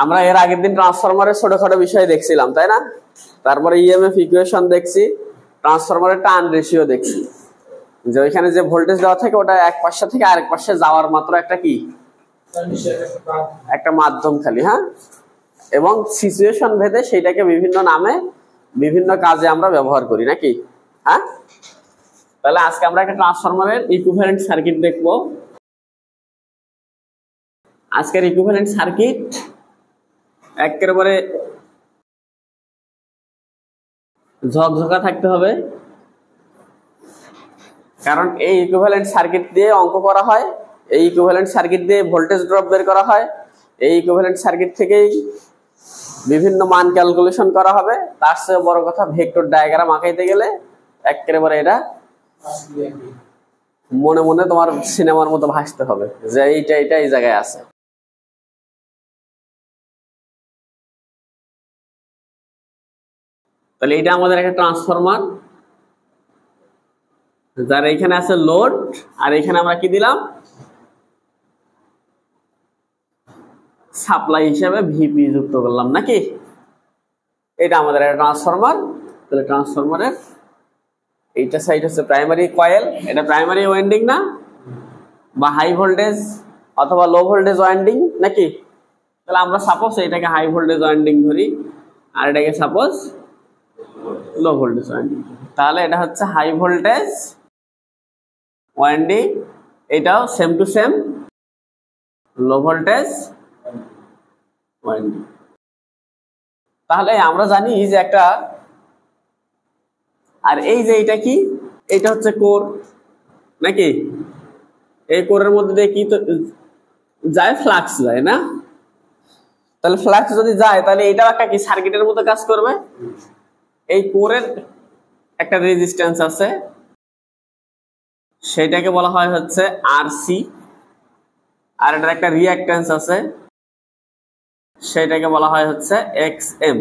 আমরা এর আগের দিন ট্রান্সফরমারের ছোটখাটো বিষয় দেখছিলাম, তাই না? তারপরে ইএমএফ ইকুয়েশন দেখছি, ট্রান্সফরমারের টার্ন রেশিও দেখছি, যে ওইখানে যে ভোল্টেজ দেওয়া থাকে ওটা এক পাশে থেকে আরেক পাশে যাওয়ার মাত্র একটা কি, একটা মাধ্যম খালি। হ্যাঁ, এবং সিচুয়েশন ভেদে সেইটাকে বিভিন্ন নামে বিভিন্ন কাজে আমরা ব্যবহার করি নাকি। হ্যাঁ, তাহলে আজকে আমরা একটা ট্রান্সফরমারের ইকুইভ্যালেন্ট সার্কিট দেখবো। আজকের ইকুইভ্যালেন্ট সার্কিট একেবারে ঝকঝকা থাকতে হবে, কারণ এই ইকুইভ্যালেন্ট সার্কিট দিয়ে অঙ্ক করা হয়, এই ইকুইভ্যালেন্ট সার্কিট দিয়ে ভোল্টেজ ড্রপ বের করা হয়, এই ইকুইভ্যালেন্ট সার্কিট থেকেই বিভিন্ন মান ক্যালকুলেশন করা হবে। তার চেয়ে বড় কথা, ভেক্টর ডায়াগ্রাম আঁকাইতে গেলে একেবারে এটা মনে মনে তোমার সিনেমার মতো ভাসতে হবে যে এইটা এই জায়গায় আছে। তাহলে এটা আমাদের একটা ট্রান্সফরমার, যার এখানে আছে লোড, আর এখানে আমরা কি দিলাম, সাপ্লাই হিসেবে ভিপি যুক্ত করলাম নাকি। এটা আমাদের একটা ট্রান্সফরমার। তাহলে ট্রান্সফরমারের এইটা সাইড হচ্ছে প্রাইমারি কয়েল, এটা প্রাইমারি ওয়াইন্ডিং না, বা হাই ভোল্টেজ অথবা লো ভোল্টেজ ওয়াইন্ডিং নাকি। তাহলে আমরা সাপোজ এটাকে হাই ভোল্টেজ ওয়াইন্ডিং ধরি, আর এটাকে সাপোজ লো ভোল্টেজ ওয়াইন্ডিং। তাহলে এটা হচ্ছে হাই ভোল্টেজ ওয়াইন্ডিং, এটাও same to same low voltage winding. তাহলে আমরা জানি যে একটা, আর এই যে এটা কি, এটা হচ্ছে কোর নাকি। এই কোরের মধ্যে দিয়ে কি তো যায়, ফ্লাক্স যায় না। তাহলে ফ্লাক্স যদি যায় তাহলে এটাও একটা কি সার্কিটের মতো কাজ করবে। এই কোরের একটা রেজিস্ট্যান্স আছে, সেটাকে বলা হয় হচ্ছে আরসি, আর এটার একটা রিঅ্যাক্ট্যান্স আছে, সেটাকে বলা হয় হচ্ছে এক্সএম।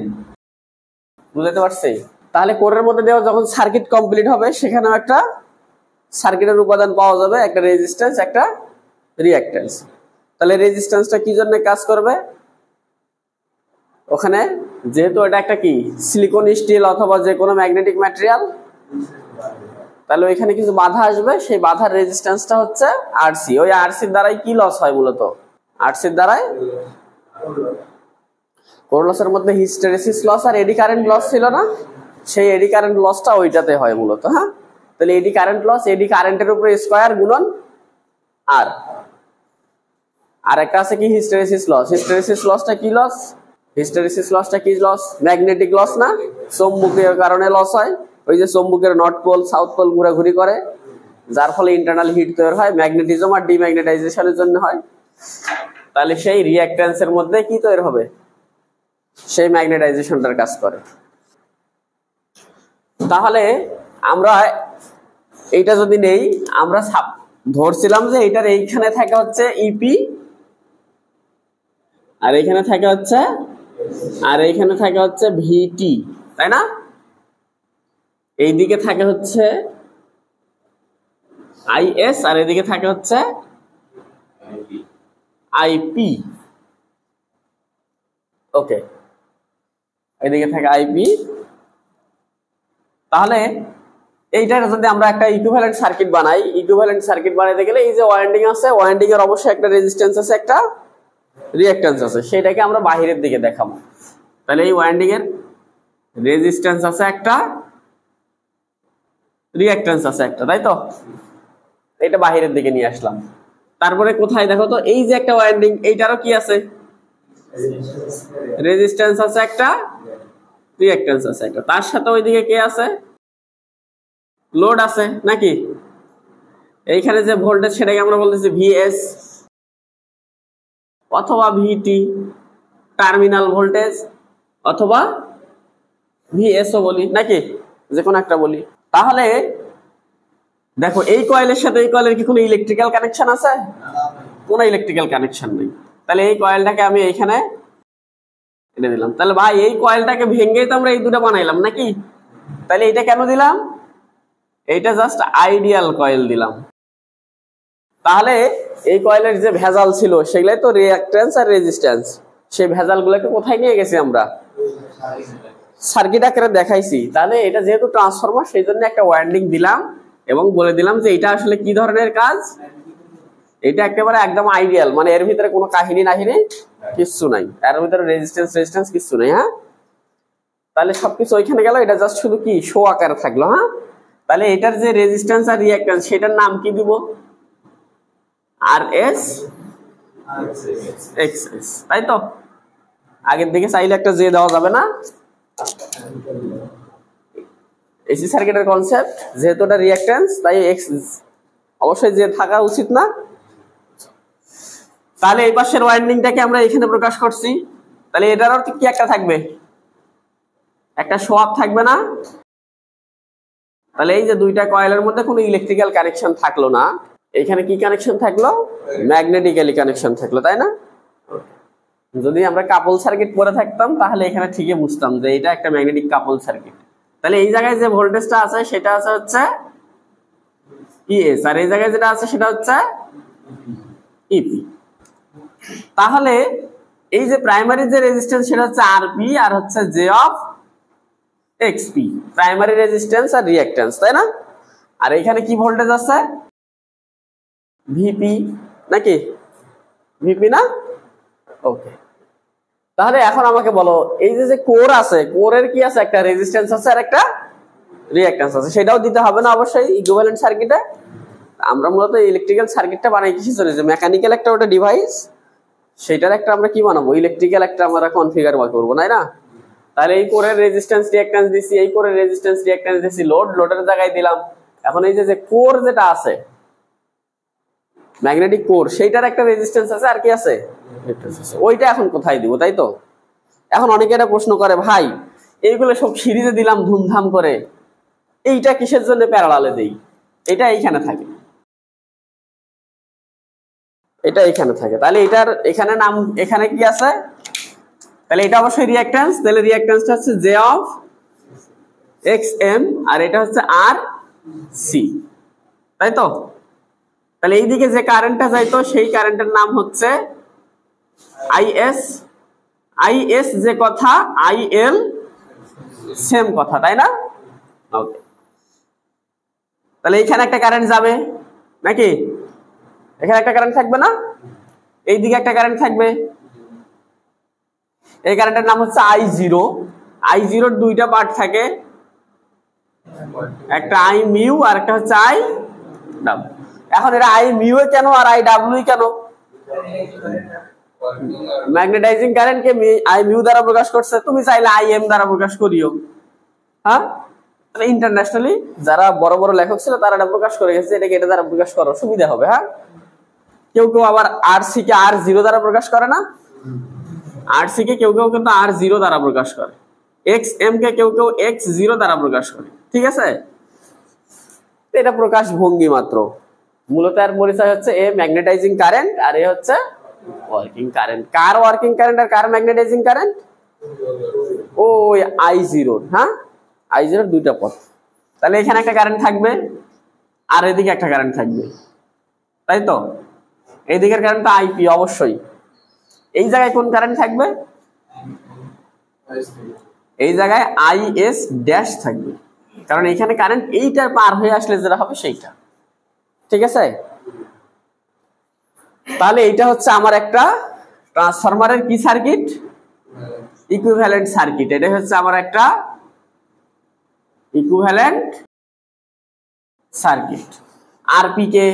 বুঝতে পারছি? তাহলে কোরের মধ্যে দেওয়া যখন সার্কিট কমপ্লিট হবে, সেখানেও একটা সার্কিটের উপাদান পাওয়া যাবে, একটা রেজিস্ট্যান্স, একটা রিঅ্যাক্ট্যান্স। তাহলে রেজিস্ট্যান্সটা কি জন্য কাজ করবে, ওখানে যেহেতু এটা একটা কি সিলিকন স্টিল অথবা যে কোনো ম্যাগনেটিক ম্যাটেরিয়াল, তাহলে ওইখানে কিছু বাধা আসবে, সেই বাধার রেজিস্ট্যান্সটা হচ্ছে আরসি। ওই আরসির দ্বারাই কি লস হয়, মূলত আরসির দ্বারাই কোর লসের মধ্যে হিস্টেরেসিস লস আর এডি কারেন্ট লস ছিল না, সেই এডি কারেন্ট লসটা ওইটাতে হয় মূলত। হ্যাঁ, তাহলে এডি কারেন্ট লস, এডি কারেন্টের উপরে স্কয়ার গুণন আর, আর একটা আছে কি হিস্টেরেসিস লস। হিস্টেরেসিস লসটা কি লস, হিস্টেরেসিস লসটা কি লস, ম্যাগনেটিক লস না, চৌম্বকীয় কারণে লস হয়। ওই যে চৌম্বকের নর্থ পোল সাউথ পোল ঘোরাঘুরি করে, যার ফলে ইন্টারনাল হিট তৈরি হয়, ম্যাগনেটিজম আর ডিম্যাগনেটাইজেশনের জন্য হয়। তাহলে সেই রিঅ্যাক্ট্যান্সের মধ্যে কি তৈরি হবে, সেই ম্যাগনেটাইজেশনটার কাজ করে। তাহলে আমরা এইটা যদি নেই, আমরা ধরছিলাম যে এটার এইখানে থাকে হচ্ছে ইপি, আর এইখানে থাকে হচ্ছে, আর এইখানে থাকে হচ্ছে ভিটি, তাই না। এইদিকে থাকে হচ্ছে আইএস, আর এদিকে থাকে হচ্ছে আইপি। ওকে, এদিকে থাকে আইপি। তাহলে এইটার যদি আমরা একটা ইকুইভ্যালেন্ট সার্কিট বানাই, ইকুইভ্যালেন্ট সার্কিট বানাইতে গেলে এই যে ওয়াইন্ডিং আছে, ওয়াইন্ডিং এর অবশ্যই একটা রেজিস্ট্যান্স আছে, একটা রিঅ্যাক্ট্যান্স আছে, সেটাকে আমরা বাহিরের দিকে দেখাবো। তাহলে এই ওয়াইন্ডিং এর রেজিস্ট্যান্স আছে একটা, রিঅ্যাক্ট্যান্স আছে একটা, তাই তো। এটা বাহিরের দিকে নিয়ে আসলাম। তারপরে কোথায় দেখো তো, এই যে একটা ওয়াইন্ডিং, এইটারও কি আছে, রেজিস্ট্যান্স আছে একটা, রিঅ্যাক্ট্যান্স আছে একটা, তার সাথে ওইদিকে কে আছে, লোড আছে নাকি। এইখানে যে ভোল্টেজ সেটাকে আমরা বলতেছি ভিএস অথবা ভিটি, টার্মিনাল ভোল্টেজ, অথবা ভিএসও বলি নাকি, যে কোনো একটা বলি। তাহলে দেখো, এই কয়েলের সাথে এই কয়েলের কি কোনো ইলেকট্রিক্যাল কানেকশন আছে, কোনো ইলেকট্রিক্যাল কানেকশন নেই। তাহলে এই কয়েলটাকে আমি এইখানে এনে দিলাম। তাহলে ভাই এই কয়েলটাকে ভেঙেই তো আমরা এই দুটো বানাইলাম নাকি। তাহলে এটা কেন দিলাম, এইটা জাস্ট আইডিয়াল কয়েল দিলাম। তাহলে এই কয়েলের যে ভেজাল ছিল সেগুলাই তো রিঅ্যাক্ট্যান্স আর রেজিস্ট্যান্স, সেই ভেজালগুলোকে কোথায় নিয়ে গেছি আমরা? সার্কিট আকারে দেখাইছি। তাহলে এটা যেহেতু ট্রান্সফরমার, সেই জন্য একটা ওয়াইন্ডিং দিলাম এবং বলে দিলাম যে এটা আসলে কি ধরনের কাজ। এটা একেবারে একদম আইডিয়াল, মানে এর ভিতরে কোনো কাহিনী নাহিনী কিচ্ছু নাই, এর ভিতরে রেজিস্ট্যান্স কিচ্ছু নাই। হ্যাঁ, তাহলে সবকিছু ওইখানে গেল, এটা জাস্ট শুধু কি শো আকারে থাকলো। হ্যাঁ, তাহলে এটার যে রেজিস্ট্যান্স আর রিঅ্যাকট্যান্স সেটার নাম কি দিব? RS XS, তাই তো? আগের দিকে চাইলে একটা জে দেওয়া যাবে না? এসি সার্কিটের কনসেপ্ট, যেহেতু এটা রিঅ্যাকট্যান্স তাই এক্স অবশ্যই যে থাকা উচিত না। তাহলে এই পাশের ওয়াইন্ডিংটাকে আমরা এখানে প্রকাশ করছি, তাহলে এটার অর্থ কি একটা থাকবে? একটা সোয়াপ থাকবে না? তাহলে এই যে দুইটা কয়েলের মধ্যে কোনো ইলেকট্রিক্যাল কানেকশন থাকলো না, এখানে কি কানেকশন থাকলো? ম্যাগনেটিক্যালি কানেকশন থাকলো, তাই না? যদি আমরা কাপল সার্কিট পরে থাকতাম তাহলে এখানে ঠিকই বুঝতাম যে এটা একটা ম্যাগনেটিক কাপল সার্কিট। তাহলে এই জায়গায় যে ভোল্টেজটা আছে সেটা আছে হচ্ছে ইএস, আর এই জায়গায় যেটা আছে সেটা হচ্ছে ইপি। তাহলে এই যে প্রাইমারি যে রেজিস্ট্যান্স সেটা হচ্ছে আরপি আর হচ্ছে j of XP, primary resistance আর রিঅ্যাকট্যান্স, তাই না? আর এখানে কি ভোল্টেজ আছে? ভিপি নাকি? ভিপি না? ওকে, তাহলে এখন আমাকে বলো এই যে কোর আছে, কোরের কি আছে? একটা রেজিস্ট্যান্স আছে আর একটা রিঅ্যাকট্যান্স আছে, সেটাও দিতে হবে না অবশ্যই ইকুইভ্যালেন্ট সার্কিটে। আমরা মূলত ইলেকট্রিক্যাল সার্কিটটা বানাই কিসের জন্য? যে মেকানিক্যাল একটা ওটা ডিভাইস, সেটার একটা আমরা কি বানাবো? ইলেকট্রিক্যাল একটা আমরা কনফিগার করবো, তাই না? তাহলে এই কোরের রেজিস্ট্যান্স রিঅ্যাকট্যান্স দিছি, এই কোরের রেজিস্ট্যান্স রিঅ্যাকট্যান্স দিছি, লোডের জায়গায় দিলাম। এখন এই যে কোর যেটা আছে ম্যাগনেটিক কোর, সেইটার একটা রেজিস্ট্যান্স আছে আর কি আছে? ওইটা এখন কোথায় দিব, তাই তো? এখন অনেকে এটা প্রশ্ন করে, ভাই এইগুলো সব সিরিজে দিলাম ধুমধাম করে, এইটা কিসের জন্য প্যারালালে দেই? এটা এইখানে থাকে, এটা এখানে থাকে। তাহলে এটার এখানে নাম, এখানে কি আছে? তাহলে এটা অবশ্যই রিঅ্যাকট্যান্স, তাহলে রিঅ্যাকট্যান্সটা হচ্ছে j of x M R এটা হচ্ছে আর সি, তাই তো? তাহলে এইদিকে যে কারেন্টটা যাইতো সেই কারেন্টের নাম হচ্ছে আইএস, আইএস যে কথা, আইএল সেম কথা, তাই না? ওকে, তাহলে এইখানে একটা কারেন্ট যাবে নাকি? এখানে একটা কারেন্ট থাকবে না? এইদিকে একটা কারেন্ট থাকবে, এই কারেন্টের নাম হচ্ছে I0। I0 দুইটা পার্ট থাকে, একটা I মিউ আর একটা হচ্ছে I ডাব্লিউ। এখন এটা I মিউ কেন আর I ডাব্লিউ কেন? ম্যাগনেটাইজিং কারেন্টকে I মিউ দ্বারা প্রকাশ করছে, তুমি চাইলে I এম দ্বারা প্রকাশ করিও। হ্যাঁ, তাহলে ইন্টারন্যাশনালি যারা বড় বড় লেখক ছিল তারা এটা প্রকাশ করে গেছে, এটাকে এটা দ্বারা প্রকাশ করো সুবিধা হবে। হ্যাঁ, কেউ কেউ আবার RC কে R0 দ্বারা প্রকাশ করে না? RC কে কেউ কেউ কিন্তু R0 দ্বারা প্রকাশ করে, XM কে কেউ কেউ X0 দ্বারা প্রকাশ করে, ঠিক আছে? এটা প্রকাশ ভঙ্গি মাত্র। মূলত এর পরিচয় হচ্ছে এ ম্যাগনেটাইজিং কারেন্ট আর এ হচ্ছে ওয়ার্কিং কারেন্ট। কার ওয়ার্কিং কারেন্ট আর কার ম্যাগনেটাইজিং কারেন্ট? ওই I0। হ্যাঁ, I0 দুইটা পথ। তাহলে এখানে একটা কারেন্ট থাকবে আর এদিকে একটা কারেন্ট থাকবে, তাই তো? এই দিকের কারেন্টটা আইপি অবশ্যই। এই জায়গায় কোন কারেন্ট থাকবে? এই জায়গায় আইএস ড্যাশ থাকবে, কারণ এখানে কারেন্ট এইটার পার হয়ে আসলে যেটা হবে সেইটা, ঠিক আছে? তাহলে এইটা হচ্ছে আমার একটা ট্রান্সফরমারের কি সার্কিট? Equivalent circuit. এটা হচ্ছে আমার একটা ইকুইভ্যালেন্ট সার্কিট। আরপি কে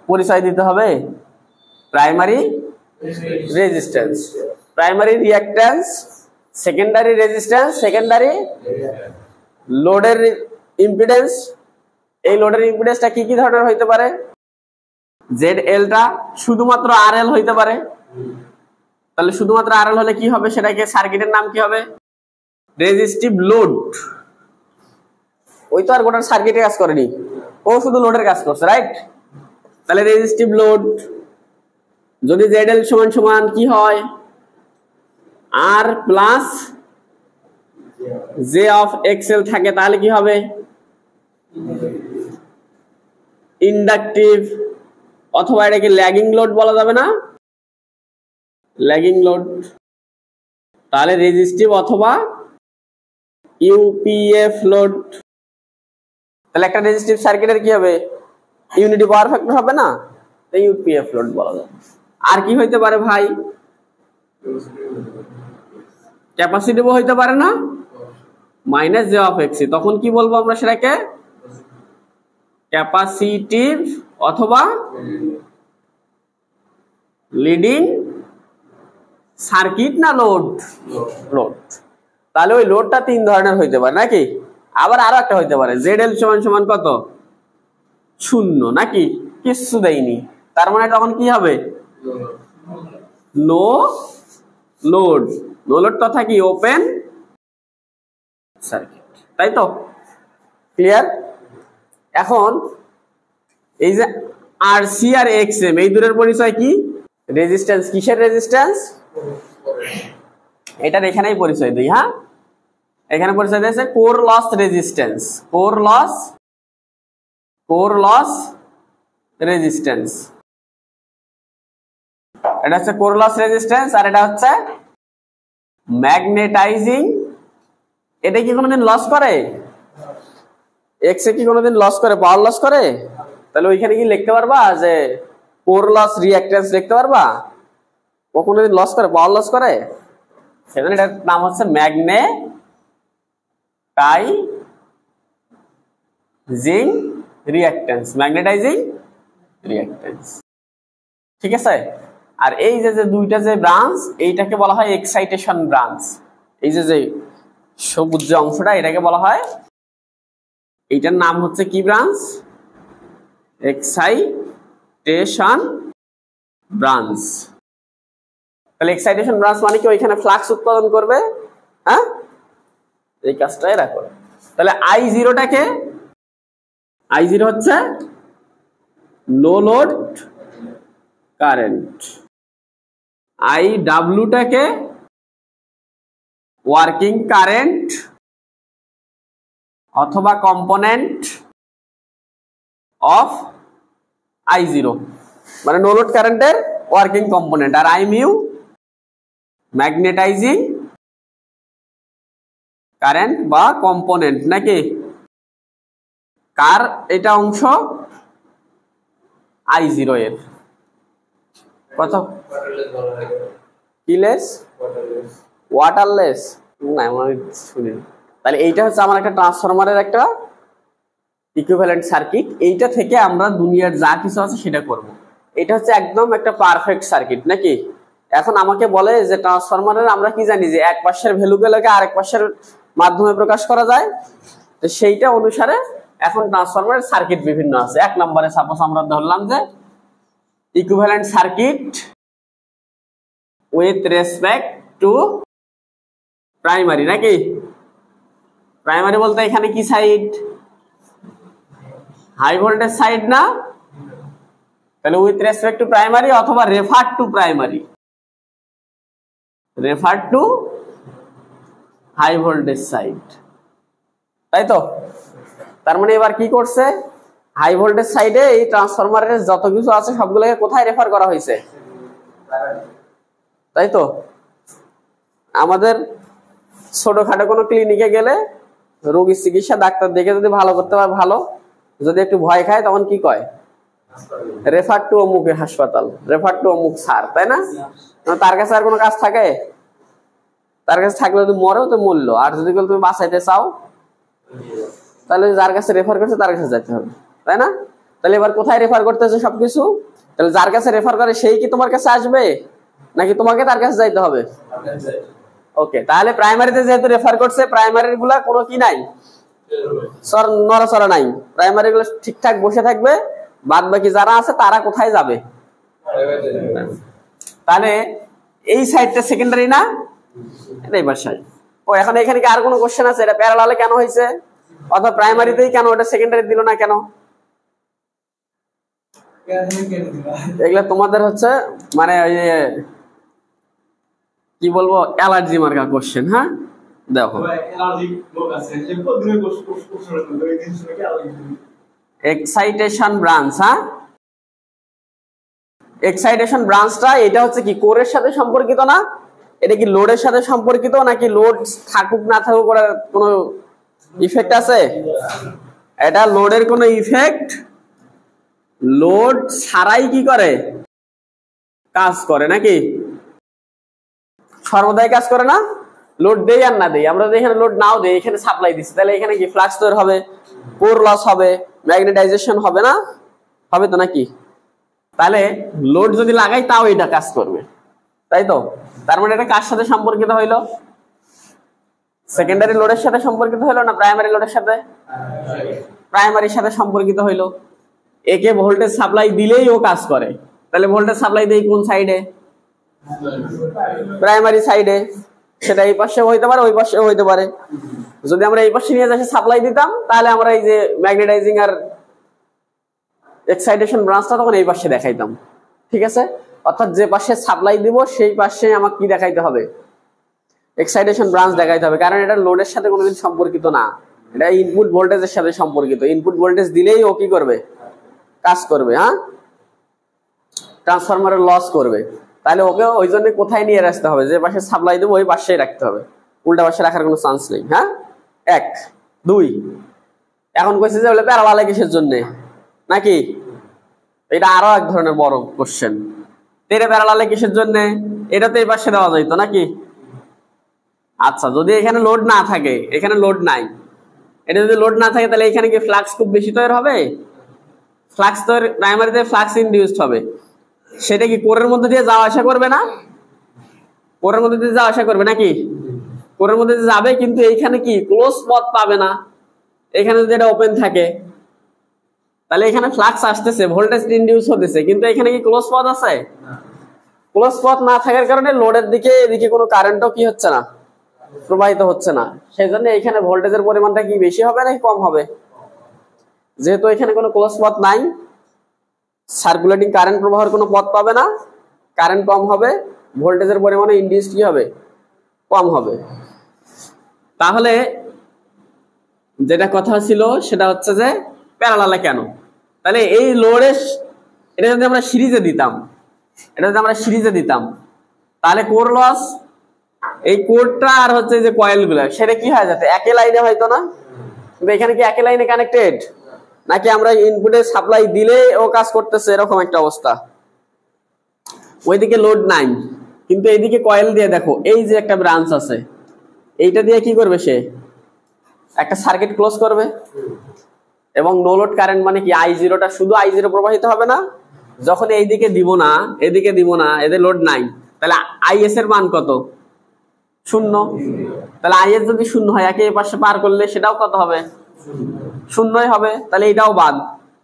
পরিচয় দিতে হবে primary resistance, primary reactance, secondary resistance, secondary লোডের ইম্পিডেন্স। এই লোডের ইম্পিডেন্সটা কি কি ধরনের হইতে পারে? ZL টা শুধুমাত্র RL হইতে পারে। তাহলে শুধুমাত্র RL হলে কি হবে? সেটাকে সার্কিটের নাম কি হবে? Resistive load. ওই তো আর গোটা সার্কিটে কাজ করেনি, ও শুধু লোডের কাজ করছে, রাইট? তাহলে রেজিস্টিভ লোড যদি ZL সমান সমান কি হয়? R plus J of XL থাকে, তাহলে কি হবে? ইন্ডাকটিভ, অথবা এটাকে ল্যাগিং লোড বলা যাবে না? Lagging load. তাহলে রেজিস্টিভ অথবা ইউপিএফ লোড। তাহলে একটা রেজিস্টিভ সার্কিটের কি হবে, ইউনিটি পাওয়ার ফ্যাক্টর হবে না, তাই ইউপিএফ লোড বলা যায়। আর কি হইতে পারে ভাই, ক্যাপাসিটিভ হইতে পারে না, মাইনাস জে অফ এক্সি, তখন কি বলবো আমরা সেটাকে, ক্যাপাসিটিভ অথবা লিডিং সার্কিট না লোড, লোড। তাহলে ওই লোডটা তিন ধরনের হইতে পারে নাকি, আবার আরো একটা হইতে পারে জেড এল সমান সমান কত, শূন্য নাকি, কিছু দেয়নি, তার মানে তখন কি হবে, নো লোড। নো লোড তথা কি, ওপেন সার্কিট, তাই তো, ক্লিয়ার। এখন এই যে আরসি আর এক্সএম এই দুটোর পরিচয় কি, রেজিস্ট্যান্স। কিসের রেজিস্ট্যান্স, এটার এখানেই পরিচয় দিই। হ্যাঁ, এখানে পরিচয় দিয়েছে core loss resistance, core loss resistance, এটা হচ্ছে কোর লস রেজিস্ট্যান্স, আর এটা হচ্ছে ম্যাগনেটাইজিং। এটা কি কোনোদিন লস করে, এক্স এ কি কোনোদিন লস করে, পাওয়ার লস করে, তাহলে ওইখানে কি লিখতে পারবা যে কোর লস রিঅ্যাক্ট্যান্স লিখতে পারবা, ও কোনোদিন লস করে, পাওয়ার লস করে, সেজন্য এটার নাম হচ্ছে ম্যাগনেটাইজিং রিঅ্যাক্ট্যান্স, ম্যাগনেটাইজিং রিঅ্যাক্ট্যান্স, ঠিক আছে। আর এই যে দুইটা যে ব্রাঞ্চ, এইটাকে বলা হয় এক্সাইটেশন ব্রাঞ্চ। এই যে সবুজ যে অংশটা, এটাকে বলা হয়, এইটার নাম হচ্ছে কি ব্রাঞ্চ, এক্সাইটেশন ব্রাঞ্চ। তাহলে এক্সাইটেশন ব্রাঞ্চ মানে কি, ওইখানে ফ্লাক্স উৎপাদন করবে, হ্যাঁ, এই কাজটা এরা করে। তাহলে আই জিরোটাকে, আই জিরো হচ্ছে নো লোড কারেন্ট, আই ডাব্লুটাকে ওয়ার্কিং কারেন্ট অথবা কম্পোনেন্ট অফ আই জিরো, মানে নো লোড কারেন্টের ওয়ার্কিং কম্পোনেন্ট। আর আই মিউ ম্যাগনেটাইজিং কারেন্ট বা কম্পোনেন্ট নাকি, কার এটা অংশ, আই জিরো এর কত, কিলেস, ওয়াটারলেস, না আমি শুনিনি। তাহলে এইটা হচ্ছে আমার একটা ট্রান্সফরমারের একটা ইকুইভ্যালেন্ট সার্কিট, এইটা থেকে আমরা দুনিয়ার যা কিছু আছে সেটা করব। এটা হচ্ছে একদম একটা পারফেক্ট সার্কিট নাকি। এখন আমাকে বলে যে ট্রান্সফরমারের আমরা কি জানি যে এক পাশের ভ্যালুগুলোকে আরেক পাশের মাধ্যমে প্রকাশ করা যায়, তো সেইটা অনুসারে এখন ট্রান্সফরমারের সার্কিট বিভিন্ন আছে। এক নম্বরে সাপোজ আমরা ধরলাম যে equivalent circuit with respect to primary নাকি, প্রাইমারি বলতে এখানে কি সাইড, হাই ভোল্টেজ সাইড না, তাহলে উইথ রেসপেক্ট টু প্রাইমারি অথবা refer to primary, refer to high voltage side, তাই তো। তার মানে এবার কি করছে, হাই ভোল্টেজ সাইডে এই ট্রান্সফরমারের যত কিছু আছে সবগুলোকে কোথায় রেফার করা হয়েছে, তাই তো। আমাদের ছোটখাটো কোনো ক্লিনিকে গেলে রোগীর চিকিৎসা ডাক্তার দেখে যদি ভালো করতে পারে ভালো, যদি একটু ভয় খায় তখন কি কয়, রেফার টু অমুক হাসপাতাল, রেফার টু অমুক স্যার, তাই না। তার কাছে আর কোনো কাজ থাকে, তার কাছে থাকলে যদি মরেও তো মরলো, আর যদি তুমি বাঁচাইতে চাও তাহলে যার কাছে রেফার করছে তার কাছে যেতে হবে, তাই না। তাহলে এবার কোথায় রেফার করতেছে সবকিছু, তাহলে যার কাছে রেফার করে সেই কি তোমার কাছে আসবে নাকি তোমাকে তার কাছে যাইতে হবে, ওকে। তাহলে প্রাইমারিতে যেহেতু রেফার করছে, প্রাইমারি গুলা কোনো কি নাই, নড়াচড়া নাই, প্রাইমারি গুলো ঠিকঠাক বসে থাকবে, বাদ বাকি যারা আছে তারা কোথায় যাবে, তাহলে এই সাইডটা সেকেন্ডারি না, এটা এবার সাইড। ও এখন এখানে কি আর কোনো কোশ্চেন আছে, এটা প্যারালালে কেন হয়েছে, অথবা প্রাইমারিতেই কেন, ওটা সেকেন্ডারি দিল না কেন, এগুলা তোমাদের হচ্ছে মানে ওই কি বলবো অ্যালার্জি মার্কা কোশ্চেন। হ্যাঁ দেখো, এক্সাইটেশন ব্রাঞ্চ, হ্যাঁ এক্সাইটেশন ব্রাঞ্চটা এটা হচ্ছে কি কোরের সাথে সম্পর্কিত না, এটা কি লোডের সাথে সম্পর্কিত নাকি লোড থাকুক না থাকুক করার কোনো ইফেক্ট আছে? এটা লোডের কোনো ইফেক্ট লোড ছাড়াই কি করে কাজ করে নাকি? সর্বদাই কাজ করে না? লোড দেই আর না দেই, আমরা যদি এখানে লোড নাও দেই, এখানে সাপ্লাই দিচ্ছি, তাহলে এখানে কি ফ্লাক্স তৈরি হবে, কোর লস হবে, ম্যাগনেটাইজেশন হবে না? হবে তো নাকি? তাহলে লোড যদি লাগাই তাও এটা কাজ করবে, তাই তো? তার মানে এটা কার সাথে সম্পর্কিত হইলো? সেকেন্ডারি লোডের সাথে সম্পর্কিত হইলো না প্রাইমারি লোডের সাথে? প্রাইমারির সাথে সম্পর্কিত হইলো। একে ভোল্টেজ সাপ্লাই দিলেই ও কাজ করে, তাহলে ভোল্টেজ সাপ্লাই দেই কোন সাইডে? প্রাইমারি সাইডে। সেটা এই পাশে হইতে পারে, ওই পাশে হইতে পারে। যদি আমরা এই পাশে নিয়ে যাই সাপ্লাই দিতাম, তাহলে আমরা এই যে ম্যাগনেটাইজিং আর এক্সাইটেশন ব্রাঞ্চটা তখন এই পাশে দেখাইতাম, ঠিক আছে? অর্থাৎ যে পাশে সাপ্লাই দিব সেই পাশে আমাকে কি দেখাইতে হবে? এক্সাইটেশন ব্রাঞ্চ দেখাইতে হবে, কারণ এটা লোডের সাথে কোনোদিন সম্পর্কিত না, এটা ইনপুট ভোল্টেজের সাথে সম্পর্কিত। ইনপুট ভোল্টেজ দিলেই ও কি করবে? কাজ করবে। হ্যাঁ, ট্রান্সফরমারের লস করবে। তাহলে ওকে ওই জন্য কোথায় নিয়ে আসতে হবে? যে পাশে সাপ্লাই দেবো ওই পাশেই রাখতে হবে, উল্টা পাশে রাখার কোনো চান্স নেই। হ্যাঁ, 1 2। এখন কইছে যে বলে প্যারালাল কিসের জন্য নাকি? এটা আরো এক ধরনের বড় কোশ্চেন। তেরে প্যারালাল কিসের জন্য? এটা তো এই পাশে দেওয়া যাইতো নাকি? আচ্ছা, যদি এখানে লোড না থাকে, এখানে লোড নাই, এটা যদি লোড না থাকে তাহলে এখানে কি ফ্লাক্স খুব বেশি তৈরি হবে? ফ্লাক্স তৈরি, প্রাইমারিতে ফ্লাক্স ইনডিউসড হবে, সেটা কি কোরের মধ্যে দিয়ে যাওয়া আসা করবে না? কোরের মধ্যে দিয়ে যাওয়া আসা করবে নাকি? কোরের মধ্যে দিয়ে যাবে, কিন্তু এইখানে কি ক্লোজ পথ পাবে না। এখানে যদি এটা ওপেন থাকে তাহলে এখানে ফ্লাক্স আসতেছে, ভোল্টেজ ইনডিউস হতেছে, কিন্তু এখানে কি ক্লোজ পথ আছে? ক্লোজ পথ না থাকার কারণে লোডের দিকে এদিকে কোনো কারেন্টও কি হচ্ছে না, প্রবাহিত হচ্ছে না। সেই জন্য এখানে ভোল্টেজের পরিমাণটা কি বেশি হবে নাকি কম হবে? যেহেতু এখানে কোনো ক্লোজ পথ নাই, সার্কুলেটিং কারেন্ট প্রবাহের কোনো পথ পাবে না, কারেন্ট কম হবে, ভোল্টেজের পরিমাণে ইনডিউস কি হবে? কম হবে। তাহলে যেটা কথা ছিল সেটা হচ্ছে যে প্যারালালে কেন? তাহলে এই লোডের, এটা যদি আমরা সিরিজে দিতাম, তাহলে কোর লস, এই কোরটা আর হচ্ছে যে কয়েলগুলো, সেটা কি হয় যাতে একই লাইনে হয়তো না? কিন্তু এখানে কি একই লাইনে কানেক্টেড, নাকি আমরা ইনপুটে সাপ্লাই দিলে ও কাজ করতেছে এরকম একটা অবস্থা? ওইদিকে লোড নাই, কিন্তু এইদিকে কয়েল দিয়ে দেখো, এই যে একটা ব্রাঞ্চ আছে, এইটা দিয়ে কি করবে? সে একটা সার্কিট ক্লোজ করবে, এবং নো লোড কারেন্ট মানে কি I0টা শুধু I0 প্রবাহিত হবে না, যখন এইদিকে দিব না, এদিকে দিব না, এদের লোড নাই, তাহলে IS এর মান কত? 0। তাহলে IS যদি 0 হয়, একে পাশে পার করলে সেটাও কত হবে? 0ই হবে। তাহলে এটাও বাদ।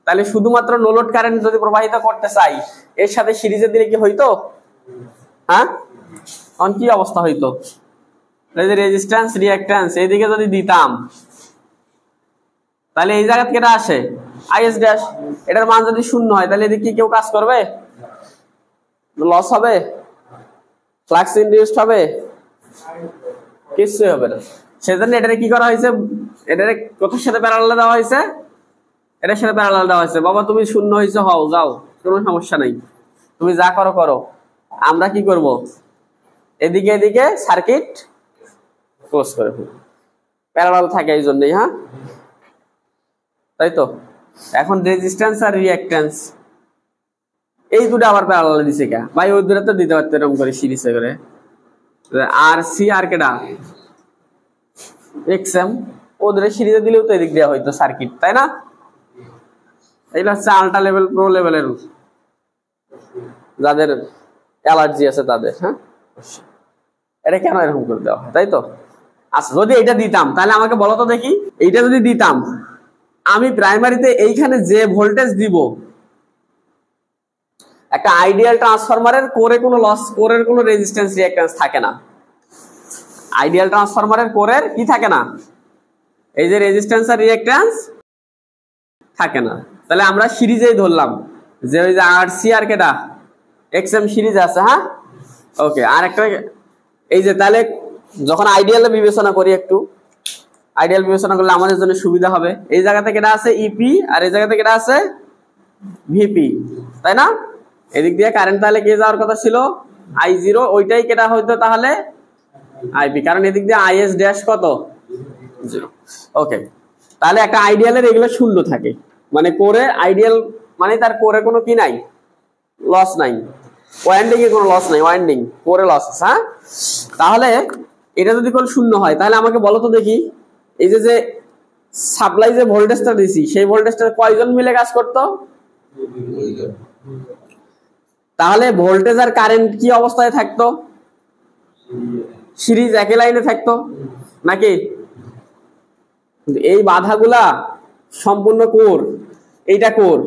তাহলে শুধুমাত্র নো লোড কারেন্ট যদি প্রবাহিত করতে চাই, এর সাথে সিরিজে দিলে কি হইতো? হ্যাঁ, তখন কি অবস্থা হইতো? রেজিস্ট্যান্স রিঅ্যাক্ট্যান্স এইদিকে যদি দিতাম, তাহলে এই জায়গা থেকে এটা আসে IS ড্যাশ, এটার মান যদি 0 হয়, তাহলে এদিকে কি কেউ কাজ করবে? লস হবে, ফ্লাক্স ইনডিউসড হবে, কিছুই হবে না। সেজন্য এটারে কি করা হয়েছে? এটারে কোথার সাথে প্যারালাল দেওয়া হয়েছে? এটার সাথে প্যারালাল দেওয়া হয়েছে। বাবা তুমি 0 হয়েছে, হও, যাও, কোনো সমস্যা নাই, তুমি যা করো করো, আমরা কি করব? এদিকে এদিকে সার্কিট ক্লোজ করে ফেলব, প্যারালাল থাকে এই জন্যই। হ্যাঁ, তাই তো? এখন রেজিস্ট্যান্স আর রিঅ্যাক্ট্যান্স এই দুটো আবার প্যারালাল দিছে কে ভাই? ওই দুটো তো দিতে পারতো এরকম করে সিরিজে করে। আর সি আর কেডা এক্সএম, ওদের সিরিজে দিলেও তো এদিক দেওয়া হইতো সার্কিট, তাই না? এইটা হচ্ছে আল্ট্রা লেভেল, প্রো লেভেলের, যাদের অ্যালার্জি আছে তাদের। হ্যাঁ, এটা কেন এরকম করে দেওয়া হয়, তাই তো? আচ্ছা, যদি এটা দিতাম তাহলে আমাকে বলো তো দেখি, এইটা যদি দিতাম, আমি প্রাইমারিতে এইখানে যে ভোল্টেজ দিব, একটা আইডিয়াল ট্রান্সফরমারের কোরে কোনো লস, কোরের কোনো রেজিস্ট্যান্স রিঅ্যাক্ট্যান্স থাকে না। আইডিয়াল ট্রান্সফরমারের কোরের কি থাকে না? এই যে রেজিস্ট্যান্স আর রিঅ্যাক্ট্যান্স থাকে না। তাহলে আমরা সিরিজেই ধরলাম যে ওই যে আরসি আর কেটা এক্সএম সিরিজ আছে। হ্যাঁ, ওকে। আর একটা এই যে, তাহলে যখন আইডিয়াল বিবেচনা করি, একটু আইডিয়াল বিবেচনা করলে আমাদের জন্য সুবিধা হবে। এই জায়গা থেকে এটা আছে ইপি, আর এই জায়গা থেকে এটা আছে ভিপি, তাই না? এদিক দিয়ে কারেন্ট তাহলে কে যাওয়ার কথা ছিল? I0 ওইটাই কেটা হইতো তাহলে IP, কারণ এদিক দিয়ে IS ড্যাশ কত 0। ওকে, তাহলে একটা আইডিয়ালের এগুলো শূন্য থাকে, মানে কোরে আইডিয়াল মানে তার কোরে কোনো কি নাই, লস নাই, ওয়াইন্ডিং এ কোনো লস নাই, ওয়াইন্ডিং কোরে লস আছে। হ্যাঁ, তাহলে এটা যদি কোন শূন্য হয় তাহলে আমাকে বলো তো দেখি, এই যে সাপ্লাই যে ভোল্টেজটা দিছি সেই ভোল্টেজটা কয়জন মিলে কাজ করতো? তাহলে ভোল্টেজ আর কারেন্ট কি অবস্থায় থাকতো? সিরিজ একই লাইনে থাকতো নাকি? এই বাধাগুলা সম্পূর্ণ কোর, এইটা কোর,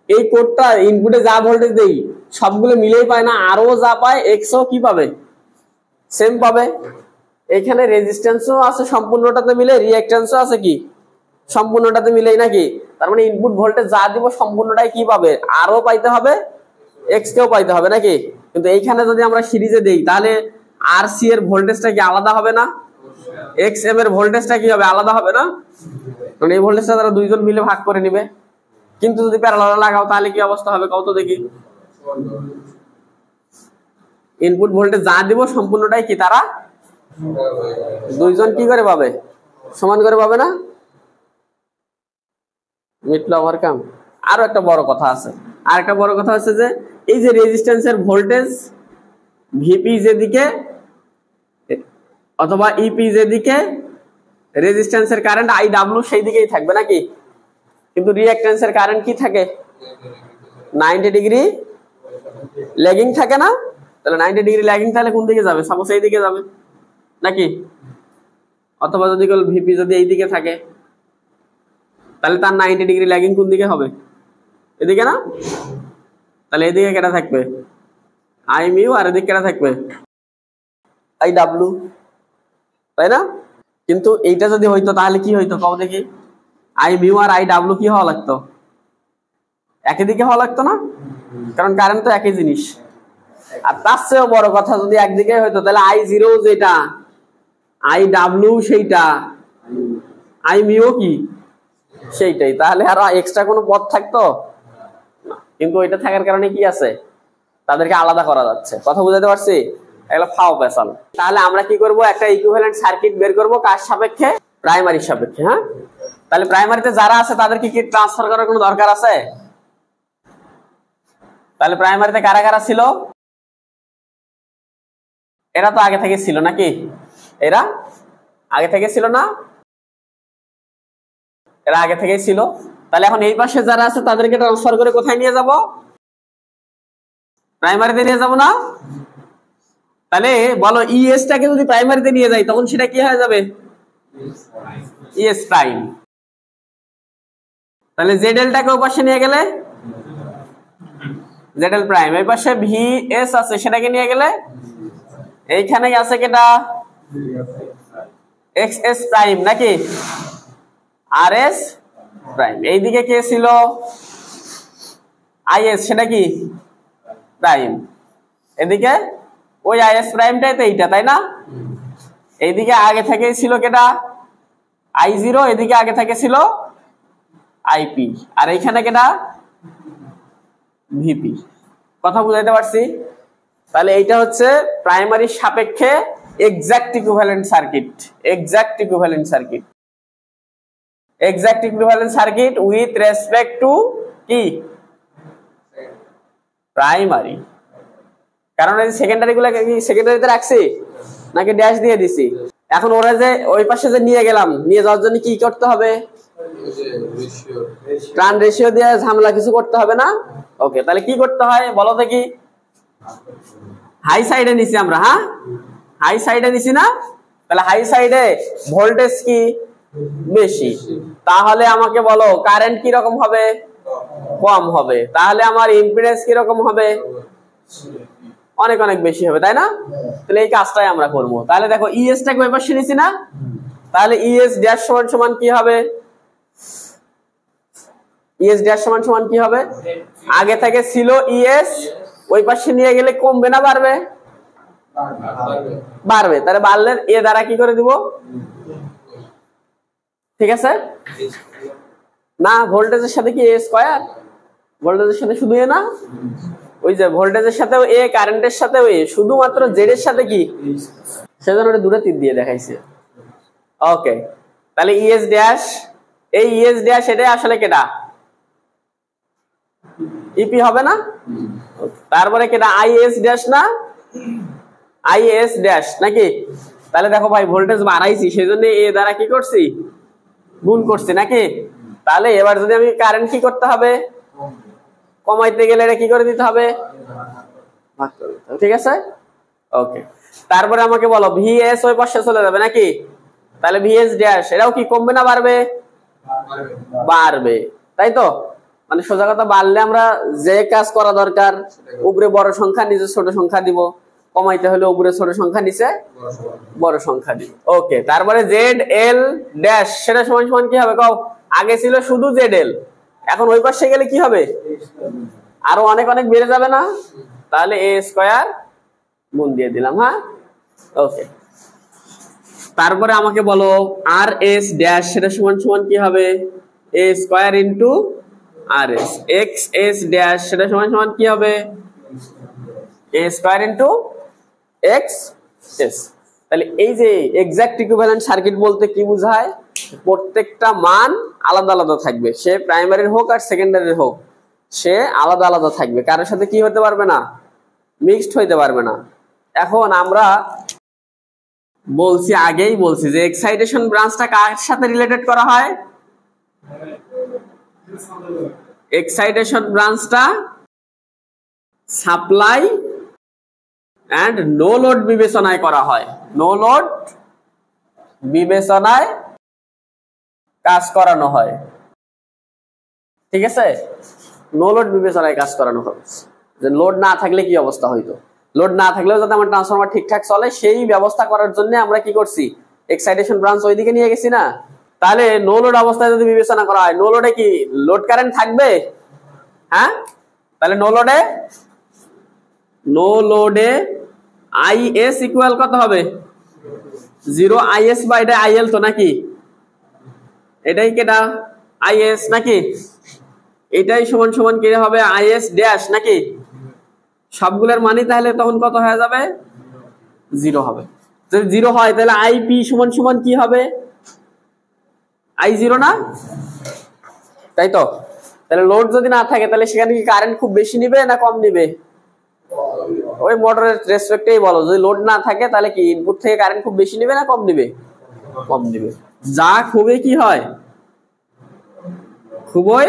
এই কোরটা ইনপুটে যা ভোল্টেজ দেই সবগুলো মিলেই পায় না, আরো যা পায় এক্সও কি পাবে, সেম পাবে। এখানে রেজিস্ট্যান্সও আছে সম্পূর্ণটাতে মিলে, রিঅ্যাকট্যান্সও আছে কি সম্পূর্ণটাতে মিলেই নাকি? তার মানে ইনপুট ভোল্টেজ যা দিব সম্পূর্ণটাই কি পাবে, আরও পাইতে হবে, এক্স কেও পাইতে হবে নাকি? কিন্তু এইখানে যদি আমরা সিরিজে দেই তাহলে আর সি এর ভোল্টেজটা কি আলাদা হবে না? এক্স এম এর ভোল্টেজটা কি হবে, আলাদা হবে না? কারণ এই ভোল্টেজটা তারা দুইজন মিলে ভাগ করে নিবে। কিন্তু যদি প্যারালাল লাগাও তাহলে কি অবস্থা হবে কত দেখি? ইনপুট ভোল্টেজ যা দিব সম্পূর্ণটাই কি তারা দুইজন কি করে পাবে, সমান করে পাবে না? মিটলো আমার কাম। আরো একটা বড় কথা আছে, আর একটা বড় কথা আছে যে এই যে রেজিস্ট্যান্সের ভোল্টেজ ভিপি যেদিকে অথবা ইপি যেদিকে, রেজিস্ট্যান্সের কারেন্ট আইডব্লিউ সেই দিকেই থাকবে নাকি? কিন্তু রিঅ্যাকট্যান্সের কারেন্ট কি থাকে, 90 ডিগ্রি ল্যাগিং থাকে না? তাহলে 90 ডিগ্রি ল্যাগিং তাহলে কোন দিকে যাবে? সাপোজ এই দিকে যাবে নাকি? অথবা যদি ভিপি যদি এই দিকে থাকে তাহলে তার 90 ডিগ্রি ল্যাগিং কোন দিকে হবে, এদিকে না? তাহলে এদিকে কেটা থাকবে আই মিউ, আর এদিকে কেটা থাকবে আই ডাব্লিউ, তাই না? কিন্তু এইটা যদি হইতো তাহলে কি হইতো কও দেখি, আই মিউ আর আই ডাব্লিউ কি হওয়া লাগতো, একই দিকে হওয়া লাগতো না? কারণ কারেন্ট তো একই জিনিস। আর তার চেয়েও বড় কথা যদি একদিকে হইতো তাহলে I0 যেটা, আই ডাব্লিউ সেইটা, আই মিউ কি সেইটাই, তাহলে আর এক্সট্রা কোনো পথ থাকতো না। কিন্তু এটা থাকার কারণে কি আছে, তাদেরকে আলাদা করা যাচ্ছে। কথা বুঝাতে পারছি? এগুলো ফাও পেছাল। তাহলে আমরা কি করব, একটা ইকুইভ্যালেন্ট সার্কিট বের করব কার সাপেক্ষে, প্রাইমারির সাপেক্ষে। হ্যাঁ, তাহলে প্রাইমারিতে যারা আছে তাদেরকে কি ট্রান্সফার করার কোনো দরকার আছে? তাহলে প্রাইমারিতে কারা কারা ছিল? এরা তো আগে থেকে ছিল নাকি? এরা আগে থেকে ছিল না? এরা আগে থেকেই ছিল। তাহলে এখন এই পাশে যারা আছে তাদেরকে ট্রান্সফার করে কোথায় নিয়ে যাব, প্রাইমারিতে নিয়ে যাব না? তাহলে বলো ইএস টাকে যদি প্রাইমারিতে নিয়ে যাই তখন সেটা কি হয়ে যাবে, ইএস প্রাইম। তাহলে জেডএল টাকে ওই পাশে নিয়ে গেলে জেডএল প্রাইম, এই পাশে ভিএস আছে সেটাকে নিয়ে গেলে এইখানে আছে কেটা এক্সএস প্রাইম নাকি, আরএস প্রাইম। এইদিকে কে ছিল আইএস, সেটা কি প্রাইম। এদিকে ওই আইএস প্রাইমটাই তো এইটা, তাই না? এইদিকে আগে থেকেই ছিল কেটা I0, এদিকে আগে থেকে ছিল আইপি, আর এইখানে কেটা ভিপি। কথা বুঝাইতে পারছি? তাহলে এইটা হচ্ছে প্রাইমারির সাপেক্ষে exact equivalent circuit, exact equivalent circuit, exact equivalent circuit with respect two কি প্রাইমারি। কারণ এই সেকেন্ডারি গুলাকে কি সেকেন্ডারিতে রাখছি নাকি ড্যাশ দিয়ে দিছি? এখন ওরা যে ওই পাশে যে নিয়ে গেলাম, নিয়ে যাওয়ার জন্য কি করতে হবে, ট্রান রেশিও দিয়ে ঝামেলা কিছু করতে হবে না? ওকে, তাহলে কি করতে হয় বলো দেখি? হাই সাইডে নিছি আমরা, হ্যাঁ হাই সাইডে নিছি না? তাহলে হাই সাইডে ভোল্টেজ কি বেশি, তাহলে আমাকে বলো কারেন্ট কি রকম হবে, কম হবে। তাহলে আমার ইম্পিডেন্স কি রকম হবে, অনেক অনেক বেশি হবে, তাই না? তাহলে এই কাজটাই আমরা করব। তাহলে দেখো ইএস টাকে ওই পাশে নিছি না? তাহলে ইএস ড্যাশ সমান সমান কি হবে, ইএস ড্যাশ সমান সমান কি হবে, আগে থেকে ছিল ইএস, ওই পাশে নিয়ে গেলে কমবে না বাড়বে, বাড়বে। তাহলে বাড়লে এ দ্বারা কি করে দিব, ঠিক আছে না? ভোল্টেজের সাথে কি এ স্কয়ার, ভোল্টেজের সাথে শুধু এ না, ওই যে ভোল্টেজের সাথেও এ, কারেন্টের সাথেও এ, শুধুমাত্র জেড এর সাথে কি, সেজন্য ওটা দূরে তীর দিয়ে দেখাইছে। ওকে, তাহলে ইএস ড্যাশ, এই ইএস ড্যাশ এটাই আসলে কেটা ইপি হবে না? তারপরে কেটা আইএস ড্যাশ না, আইএস ড্যাশ নাকি? তাহলে দেখো ভাই ভোল্টেজ বাড়াইছি সেজন্য এ দ্বারা কি করছি, গুণ করছি নাকি? তাহলে এবার যদি আমি কারেন্ট কি করতে হবে, কমাইতে গেলে এটা কি করে দিতে হবে, ভাগ করে দিতে হবে। ঠিক আছে, ওকে। তারপরে আমাকে বলো ভিএস ওই পাশে চলে যাবে নাকি? তাহলে ভিএস ড্যাশ এটাও কি কমবে না বাড়বে? বাড়বে, তাই তো? মানে সোজা কথা, বাড়লে আমরা যে কাজ করা দরকার, উপরে বড় সংখ্যা নিচে ছোট সংখ্যা দিব, কমাইতে হলে উপরে ছোট সংখ্যা নিচে বড় সংখ্যা দিব। ওকে, তারপরে জেড এল ড্যাশ সেটা সমান সমান কি হবে কও? আগে ছিল শুধু জেড এল, এখন ওই পাশে গেলে কি হবে, আরো অনেক অনেক বেড়ে যাবে না? তাহলে এ স্কয়ার গুণ দিয়ে দিলাম। হ্যাঁ, ওকে। তারপরে আমাকে বলো আর এস ড্যাশ সেটা সমান সমান কি হবে, এ স্কয়ার ইন্টু আর এস। এক্স এস ড্যাশ সেটা সমান সমান কি হবে, এ স্কয়ার ইন্টু এক্স এস। তাহলে এই যে এক্সাক্ট ইকুইভ্যালেন্ট সার্কিট বলতে কি বোঝায়, প্রত্যেকটা মান আলাদা আলাদা থাকবে, সে প্রাইমারির হোক আর সেকেন্ডারির হোক, সে আলাদা আলাদা থাকবে, কারোর সাথে কি হতে পারবে না, মিক্সড হইতে পারবে না। এখন আমরা বলছি, আগেই বলছি যে এক্সাইটেশন ব্রাঞ্চটা কার সাথে রিলেটেড করা হয়, এক্সাইটেশন ব্রাঞ্চটা সাপ্লাই এন্ড নো লোড বিবেচনায় করা হয়, নো লোড বিবেচনায় কাজ করানো হয়। ঠিক আছে, নো লোড বিবেচনায় কাজ করানো হবে, যে লোড না থাকলে কি অবস্থা হইতো, লোড না থাকলেও যাতে আমার ট্রান্সফরমার ঠিকঠাক চলে সেই ব্যবস্থা করার জন্য আমরা কি করছি, এক্সাইটেশন ব্রাঞ্চ ওইদিকে নিয়ে গেছি না। তাহলে নো লোড অবস্থায় যদি বিবেচনা করা হয়, নো লোডে কি লোড কারেন্ট থাকবে? হ্যাঁ, তাহলে নো লোডে আইএস ইকুয়াল কত হবে, 0 আইএস, বা এটা আইএল তো নাকি, এটাই কেটা আইএস নাকি, এটাই সমান সমান কি হবে, আইএস ড্যাশ নাকি? সবগুলোর মানই তাহলে তখন কত হয়ে যাবে, 0 হবে। যদি 0 হয় তাহলে আইপি সমান সমান কি হবে, I0 না, তাই তো? তাহলে লোড যদি না থাকে তাহলে সেখানে কি কারেন্ট খুব বেশি নিবে না কম নিবে? ওই মোটরের রেসপেক্টেই বলো, যদি লোড না থাকে তাহলে কি ইনপুট থেকে কারেন্ট খুব বেশি নিবে না কম নিবে? কম নিবে। যা খুবই কি হয়, খুবই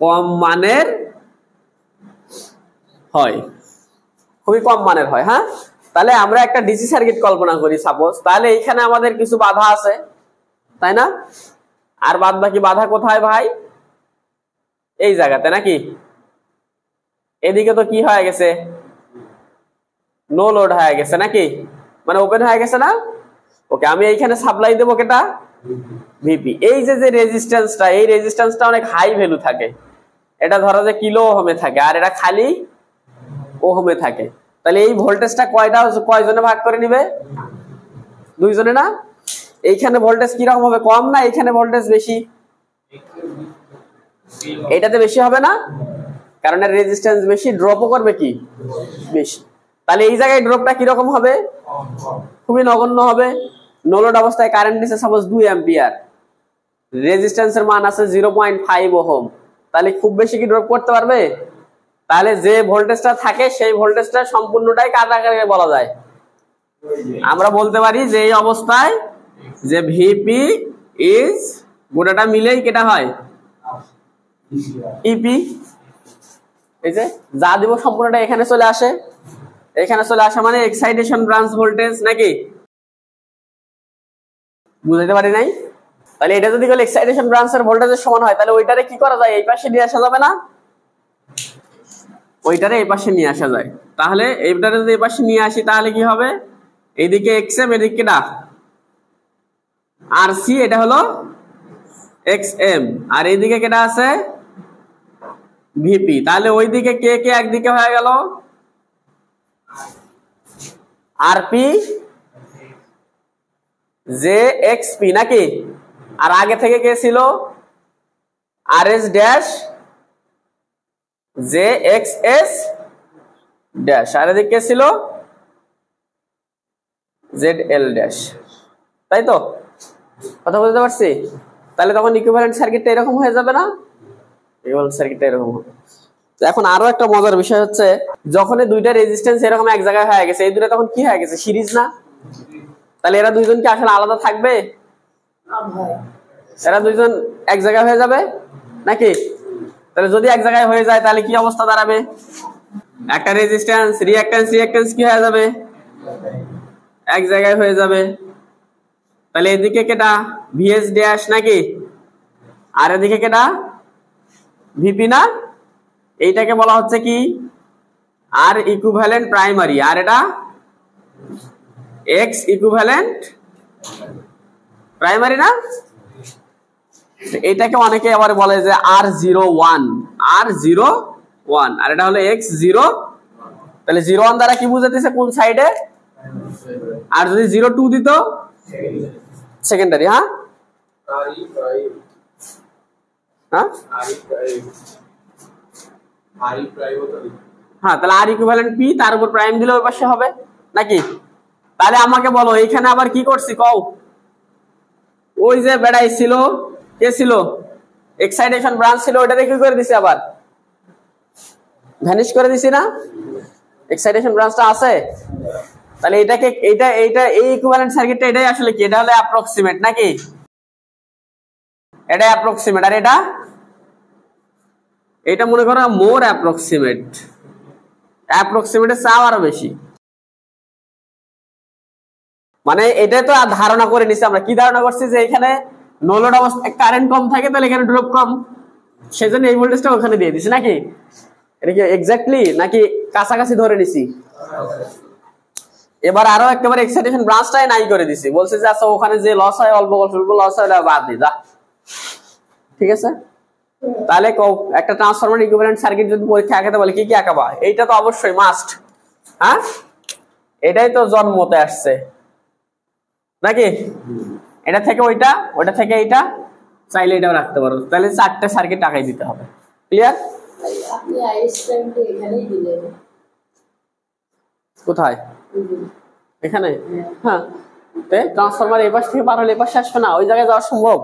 কম মানের হয়, খুবই কম মানের হয়। হ্যাঁ, তাহলে আমরা একটা ডিসি সার্কিট কল্পনা করি সাপোজ, তাহলে এইখানে আমাদের কিছু বাধা আছে, তাই না? আর বাদ বাকি বাধা কোথায় ভাই, এই জায়গাতে নাকি? এদিকে তো কি হয়ে গেছে, নো লোড হয়ে গেছে নাকি, মানে ওপেন হয়ে গেছে না। ওকে, আমি এইখানে সাপ্লাই দেবো কেটা, ভিপি। এই যে রেজিস্ট্যান্সটা, এই রেজিস্ট্যান্সটা অনেক হাই ভ্যালু থাকে, এটা ধরো যে কিলো ওহমে থাকে, আর এটা খালি ওহমে থাকে। তাহলে এই ভোল্টেজটা কয়জনে ভাগ করে নিবে, 2 জনে না? এইখানে ভোল্টেজ কিরকম হবে, কম না এইখানে ভোল্টেজ বেশি? এটাতে বেশি হবে না, কারণ এর রেজিস্ট্যান্স বেশি, ড্রপও করবে কি বেশি। তাহলে এই জায়গায় ড্রপটা কিরকম হবে, খুবই নগণ্য হবে। নো লোড অবস্থায় কারেন্ট নিচ্ছে সাপোজ 2 অ্যাম্পিয়ার, রেজিস্ট্যান্সের মান আছে 0.5 ওহম, তাহলে খুব বেশি কি ড্রপ করতে পারবে? তাহলে যে ভোল্টেজটা থাকে সেই ভোল্টেজটা সম্পূর্ণটাই কাটাকাটি বলা যায়। আমরা বলতে পারি যে এই অবস্থায় যে ভিপি ইজ গোটাটা মিলেই কেটা হয় ইপি। এই যে যা দিব সম্পূর্ণটা এখানে চলে আসে, এখানে চলে আসা মানে এক্সাইটেশন ব্রাঞ্চ ভোল্টেজ নাকি, বুঝাইতে পারি নাই? তাহলে এটা যদি বলে এক্সাইটেশন ব্রাঞ্চের ভোল্টেজের সমান হয়, তাহলে ওইটারে কি করা যায়, এই পাশে নিয়ে আসা যাবে না? ওইটারে এই পাশে নিয়ে আসা যায়। তাহলে এইটারে যদি এই পাশে নিয়ে আসি তাহলে কি হবে, এইদিকে এক্সএম, এদিকে না আর সি, এটা হলো এক্সএম, আর এইদিকে কেটা আছে ভিপি। তাহলে ওইদিকে কে কে একদিকে হয়ে গেল, আরপি জে এক্সপি নাকি, আর আগে থেকে কে ছিল, আর S dash J X S dash, আর এদিকে ছিল জেড এল ড্যাশ, তাই তো? কথা বলতে পারছি? তাহলে তখন ইকুইভ্যালেন্ট সার্কিটটা এরকম হয়ে যাবে না? ইকুইভ্যালেন্ট সার্কিটটা এরকম হবে। এখন আরো একটা মজার বিষয় হচ্ছে, যখন এই দুইটা রেজিস্ট্যান্স এরকম এক জায়গায় হয়ে গেছে, এই দুটো তখন কি হয়ে গেছে? সিরিজ না? তাহলে এরা দুইজন কি আসলে আলাদা থাকবে? এরা দুইজন এক জায়গায় হয়ে যাবে নাকি? তাহলে যদি এক জায়গায় হয়ে যায় তাহলে কি অবস্থা দাঁড়াবে? একটা রেজিস্ট্যান্স রিঅ্যাকট্যান্স কি হয়ে যাবে? এক জায়গায় হয়ে যাবে। তাহলে এদিকে কেটা? ভিএস ড্যাশ নাকি? আর এদিকে কেটা? ভিপি না? এইটাকে বলা হচ্ছে কি? আর ইকুইভ্যালেন্ট প্রাইমারি, আর এটা এক্স ইকুইভ্যালেন্ট প্রাইমারি না? এটাকে অনেকে আবার বলে যে R01, R01, আর এটা হলো X0। তাহলে 01 দ্বারা কি বুঝাতেছে? কোন সাইডে? আর যদি 02 দিত সেকেন্ডারি। হ্যাঁ হ্যাঁ হ্যাঁ, তাহলে আর ইকুইভ্যালেন্ট পি, তার উপর প্রাইম দিলে ওই পাশে হবে নাকি? তাহলে আমাকে বলো এখানে আবার কি করছি কও? ওই যে বেড়াই ছিল, কে ছিল? এক্সাইটেশন ব্রাঞ্চ ছিল, ওইটাকে কি করে দিছি? আবার ভ্যানিশ করে দিছি না? এক্সাইটেশন ব্রাঞ্চটা আছে। তাহলে এটাকে এইটা এই ইকুইভ্যালেন্ট সার্কিটটা এটাই আসলে কি? এটা হলো অ্যাপ্রক্সিমেট নাকি? এটা অ্যাপ্রক্সিমেট, আর এটা মনে করো মোর অ্যাপ্রক্সিমেট, অ্যাপ্রক্সিমেটের চাও আরো বেশি। মানে এটা তো ধারণা করে নিছি আমরা। কি ধারণা করছি? যে এখানে নো লোড অবস্থায় কারেন্ট কম থাকে, তাহলে এখানে ড্রপ কম, সেজন্য এই ভোল্টেজটা ওখানে দিয়ে দিছি নাকি? এটা কি এক্স্যাক্টলি নাকি কাছাকাছি ধরে নিছি? এবার আরো একেবারে এক্সাইটেশন ব্রাঞ্চটাই নাই করে দিছি, বলছে যে আচ্ছা ওখানে যে লস হয়, অল্প অল্প লস হয়, বাদ দি যা। ঠিক আছে, তাহলে একটা ট্রান্সফরমার ইকুইভ্যালেন্ট সার্কিট যদি পরীক্ষা আঁকাতে বলে কি কি আঁকাবা? এইটা তো অবশ্যই মাস্ট। হ্যাঁ, এটাই তো জন্মতে আসছে নাকি? এটা থেকে ওইটা, ওইটা থেকে এইটা, চাইলে এটাও রাখতে পারো। তাহলে 4টে সার্কিট আঁকাই দিতে হবে। ক্লিয়ার? আপনি আইএস টাইমটা এখানেই দিলেন। কোথায়? এখানে? হ্যাঁ, ট্রান্সফরমার এই পাশ থেকে পার হলে এই পাশে আসবে না, ওই জায়গায় যাওয়া সম্ভব?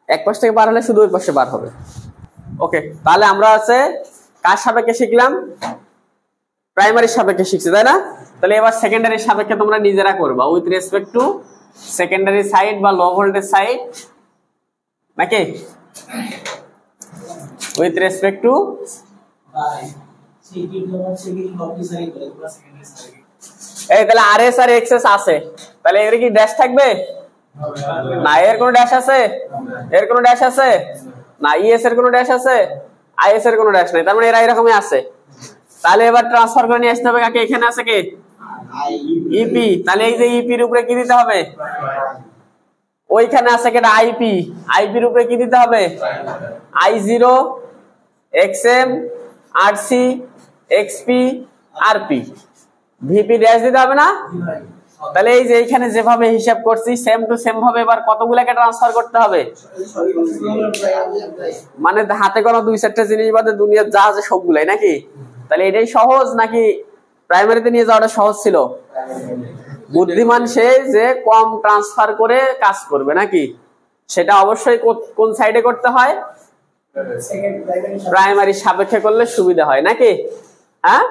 এক পাশ থেকে পার হলে শুধু ওই পাশে পার হবে। ওকে, তাহলে আমরা আছে কার সাপেক্ষে শিখলাম? প্রাইমারির সাপেক্ষে শিখছি, তাই না? তাহলে এবার সেকেন্ডারির সাপেক্ষে তোমরা নিজেরা করবা, with respect to secondary side বা লো ভোল্টেজ সাইড নাকি? উইথ রেসপেক্ট টু এই, তাহলে আরএস আর এক্সএস আছে, তাহলে এর কি ড্যাশ থাকবে না? এর কোনো ড্যাশ আছে? এর কোনো ড্যাশ আছে না? ইএস এর কোনো ড্যাশ আছে? আইএস এর কোনো ড্যাশ নাই, তার মানে এরা এরকমই আছে। তাহলে এবার ট্রান্সফার করে নিয়ে আসতে হবে কাকে? এখানে আছে কে? ইপি। তাহলে এই যে ইপির উপরে কি দিতে হবে? ওইখানে আছে কেটা? আইপি। আইপির উপরে কি দিতে হবে? I0 XM RC XP RP। VP dash দিতে হবে না? তাহলে এই যে এইখানে যেভাবে হিসাব করছি সেম টু সেম ভাবে এবার কতগুলাকে ট্রান্সফার করতে হবে? মানে হাতে কোনো 2-4টা জিনিস বাদে দুনিয়ার যা আছে সবগুলাই নাকি? তাহলে এটাই সহজ নাকি প্রাইমারিতে নিয়ে যাওয়াটা সহজ ছিল? বুদ্ধিমান সে যে কম ট্রান্সফার করে কাজ করবে নাকি? সেটা অবশ্যই কোন সাইডে করতে হয়? প্রাইমারি সাপেক্ষে করলে সুবিধা হয় নাকি? হ্যাঁ,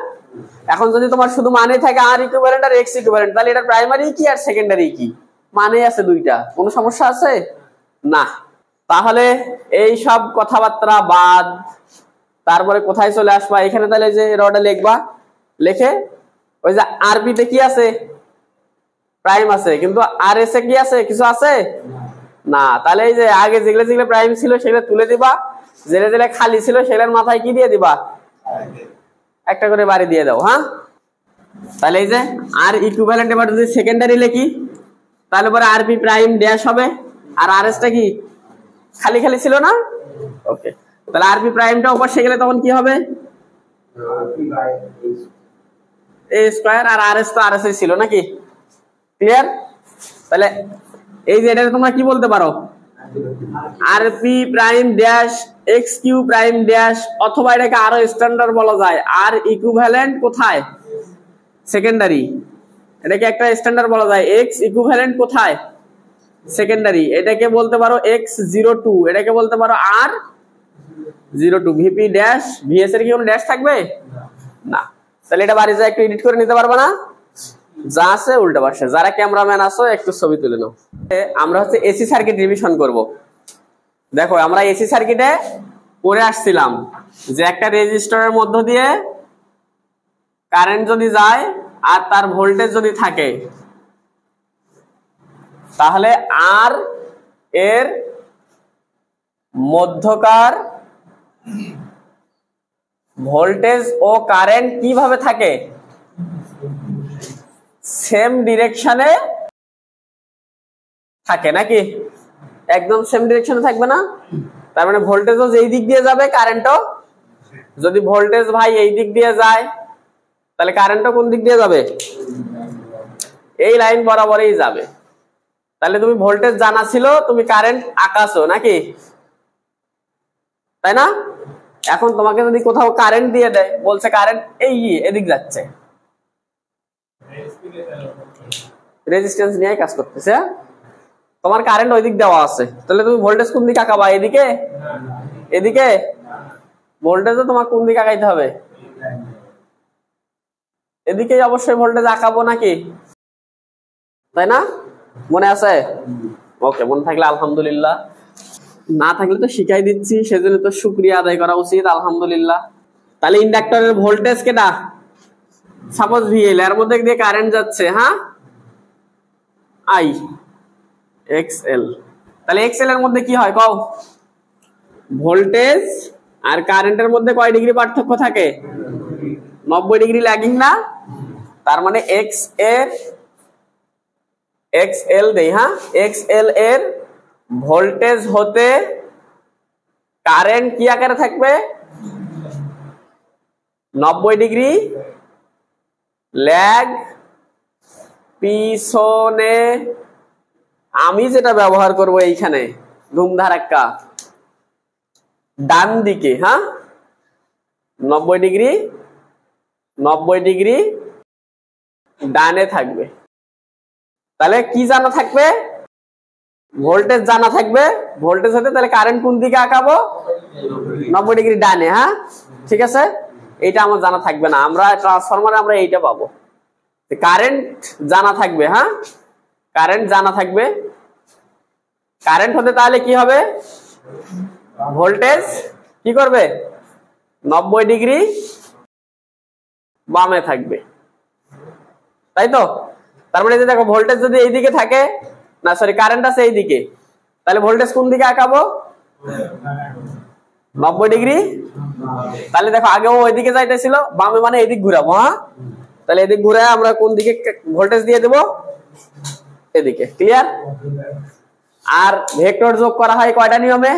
এখন যদি তোমার শুধু মানে থাকে আর ইকুইভ্যালেন্ট আর এক্স ইকুইভ্যালেন্ট, তাহলে এটা প্রাইমারি কি আর সেকেন্ডারি কি? মানে আছে দুইটা, কোনো সমস্যা আছে না? তাহলে এই সব কথাবার্তা বাদ, তারপরে কোথায় চলে আসবা? এখানে তাহলে যে রডে লিখবা, লিখে ওই যে আরবি তে কি আছে? প্রাইম আছে, কিন্তু আর এস এ কি আছে? কিছু আছে না। তাহলে এই যে আগে যেগুলো যেগুলো প্রাইম ছিল সেগুলো তুলে দিবা, যেগুলো যেগুলো খালি ছিল সেগুলোর মাথায় কি দিয়ে দিবা? একটা করে বাড়ি দিয়ে দাও। হ্যাঁ, তাহলে এই যে আর ইকুইভ্যালেন্ট এবার যদি সেকেন্ডারি লিখি তাহলে পরে আরপি প্রাইম ড্যাশ হবে, আর আরএস টা কি খালি খালি ছিল না? ওকে, তাহলে আরপি প্রাইমটা উপর সে গেলে তখন কি হবে? এ স্কয়ার, আর আরএস তো আরএস ছিল নাকি? ক্লিয়ার? তাহলে এই যে এটা তোমরা কি বলতে পারো? RP prime dash X Q prime dash, অথবা এটাকে আরো স্ট্যান্ডার্ড বলা যায় আর ইকুইভ্যালেন্ট কোথায়, সেকেন্ডারি। এটাকে একটা স্ট্যান্ডার্ড বলা যায় এক্স ইকুইভ্যালেন্ট কোথায়, সেকেন্ডারি। এটাকে বলতে পারো x02, এটাকে বলতে পারো r02। ভিপি ড্যাশ ভিএস এর কি কোনো ড্যাশ থাকবে না। তাহলে এটা বাড়ি যায় একটু এডিট করে নিতে পারবে না, যা আছে উল্টা পাশে। যারা ক্যামেরাম্যান আছো একটু ছবি তুলে নাও। আমরা হচ্ছে এসি সার্কিট রিভিশন করব। দেখো আমরা এসি সার্কিটে পড়ে আসছিলাম যে একটা রেজিস্টরের মধ্য দিয়ে কারেন্ট যদি যায় আর তার ভোল্টেজ যদি থাকে, তাহলে আর এর মধ্যকার ভোল্টেজ ও কারেন্ট কিভাবে থাকে, সেম ডিরেকশনে থাকে নাকি, একদম সেম ডিরেকশনে থাকবে না। তার মানে ভোল্টেজও যেই দিক দিয়ে যাবে কারেন্টও, যদি ভোল্টেজ ভাই এই দিক দিয়ে যায় তাহলে কারেন্টও কোন দিক দিয়ে যাবে, এই লাইন বরাবরই যাবে। তাহলে তুমি ভোল্টেজ জানা ছিল, তুমি কারেন্ট আঁকাছো নাকি, তাই না? এখন তোমাকে যদি কোথাও কারেন্ট দিয়ে দেয়, বলছে কারেন্ট এই এদিক যাচ্ছে, রেজিস্ট্যান্স নিয়ে কাজ করতেছে, তোমার কারেন্ট ওই দিক দেওয়া আছে, তাহলে তুমি ভোল্টেজ কোন দিকে আঁকাবা, এদিকে এদিকে? ভোল্টেজও তোমার কোন দিকে আঁকাইতে হবে, এদিকে অবশ্যই ভোল্টেজ আঁকাবো নাকি, তাই না? মনে আছে? ওকে, মনে থাকলে আলহামদুলিল্লাহ, না থাকলে তো শিখাই দিচ্ছি, সেজন্য তো শুকরিয়া আদায় করা উচিত, আলহামদুলিল্লাহ। তাহলে ইন্ডাক্টরের ভোল্টেজ কেটা, সাপোজ ভিএল, এর মধ্যে দিয়ে কারেন্ট যাচ্ছে, হ্যাঁ, আই এক্সএল। তাহলে এক্সএল এর মধ্যে কি হয় কও, ভোল্টেজ আর কারেন্টের মধ্যে কয় ডিগ্রি পার্থক্য থাকে, 90 ডিগ্রি ল্যাগিং না। তার মানে এক্স এর এক্সএল দেই, হ্যাঁ, এক্সএল এর ভোল্টেজ হতে কারেন্ট কি আকারে থাকবে, 90 ডিগ্রি ল্যাগ পিছনে। আমি যেটা ব্যবহার করব এইখানে ধুমধারাক্কা, ডান দিকে, হ্যাঁ, 90 ডিগ্রি ডানে থাকবে। তাহলে কি জানা থাকবে, ভোল্টেজ জানা থাকবে, ভোল্টেজ হতে তাহলে কারেন্ট কোন দিকে আঁকাবো, 90 ডিগ্রি ডানে, হ্যাঁ, ঠিক আছে। এইটা আমার জানা থাকবে না, আমরা ট্রান্সফরমারে আমরা এইটা পাবো, কারেন্ট জানা থাকবে, হ্যাঁ, কারেন্ট জানা থাকবে। কারেন্ট হতে তাহলে কি হবে, ভোল্টেজ কি করবে, 90 ডিগ্রি বামে থাকবে, তাই তো? তার মানে দেখো ভোল্টেজ যদি এইদিকে থাকে, না সরি কারেন্ট আছে এইদিকে, তাহলে ভোল্টেজ কোন দিকে আঁকাবো, 90 ডিগ্রি। তাহলে দেখো আগেও ওইদিকে যাইতেছিল, বামে মানে এইদিক ঘুরাবো, হ্যাঁ, তাহলে এদিক ঘুরে আমরা কোন দিকে ভোল্টেজ দিয়ে দেবো, এদিকে। ক্লিয়ার? আর ভেক্টর যোগ করা হয় কয়টা নিয়মে,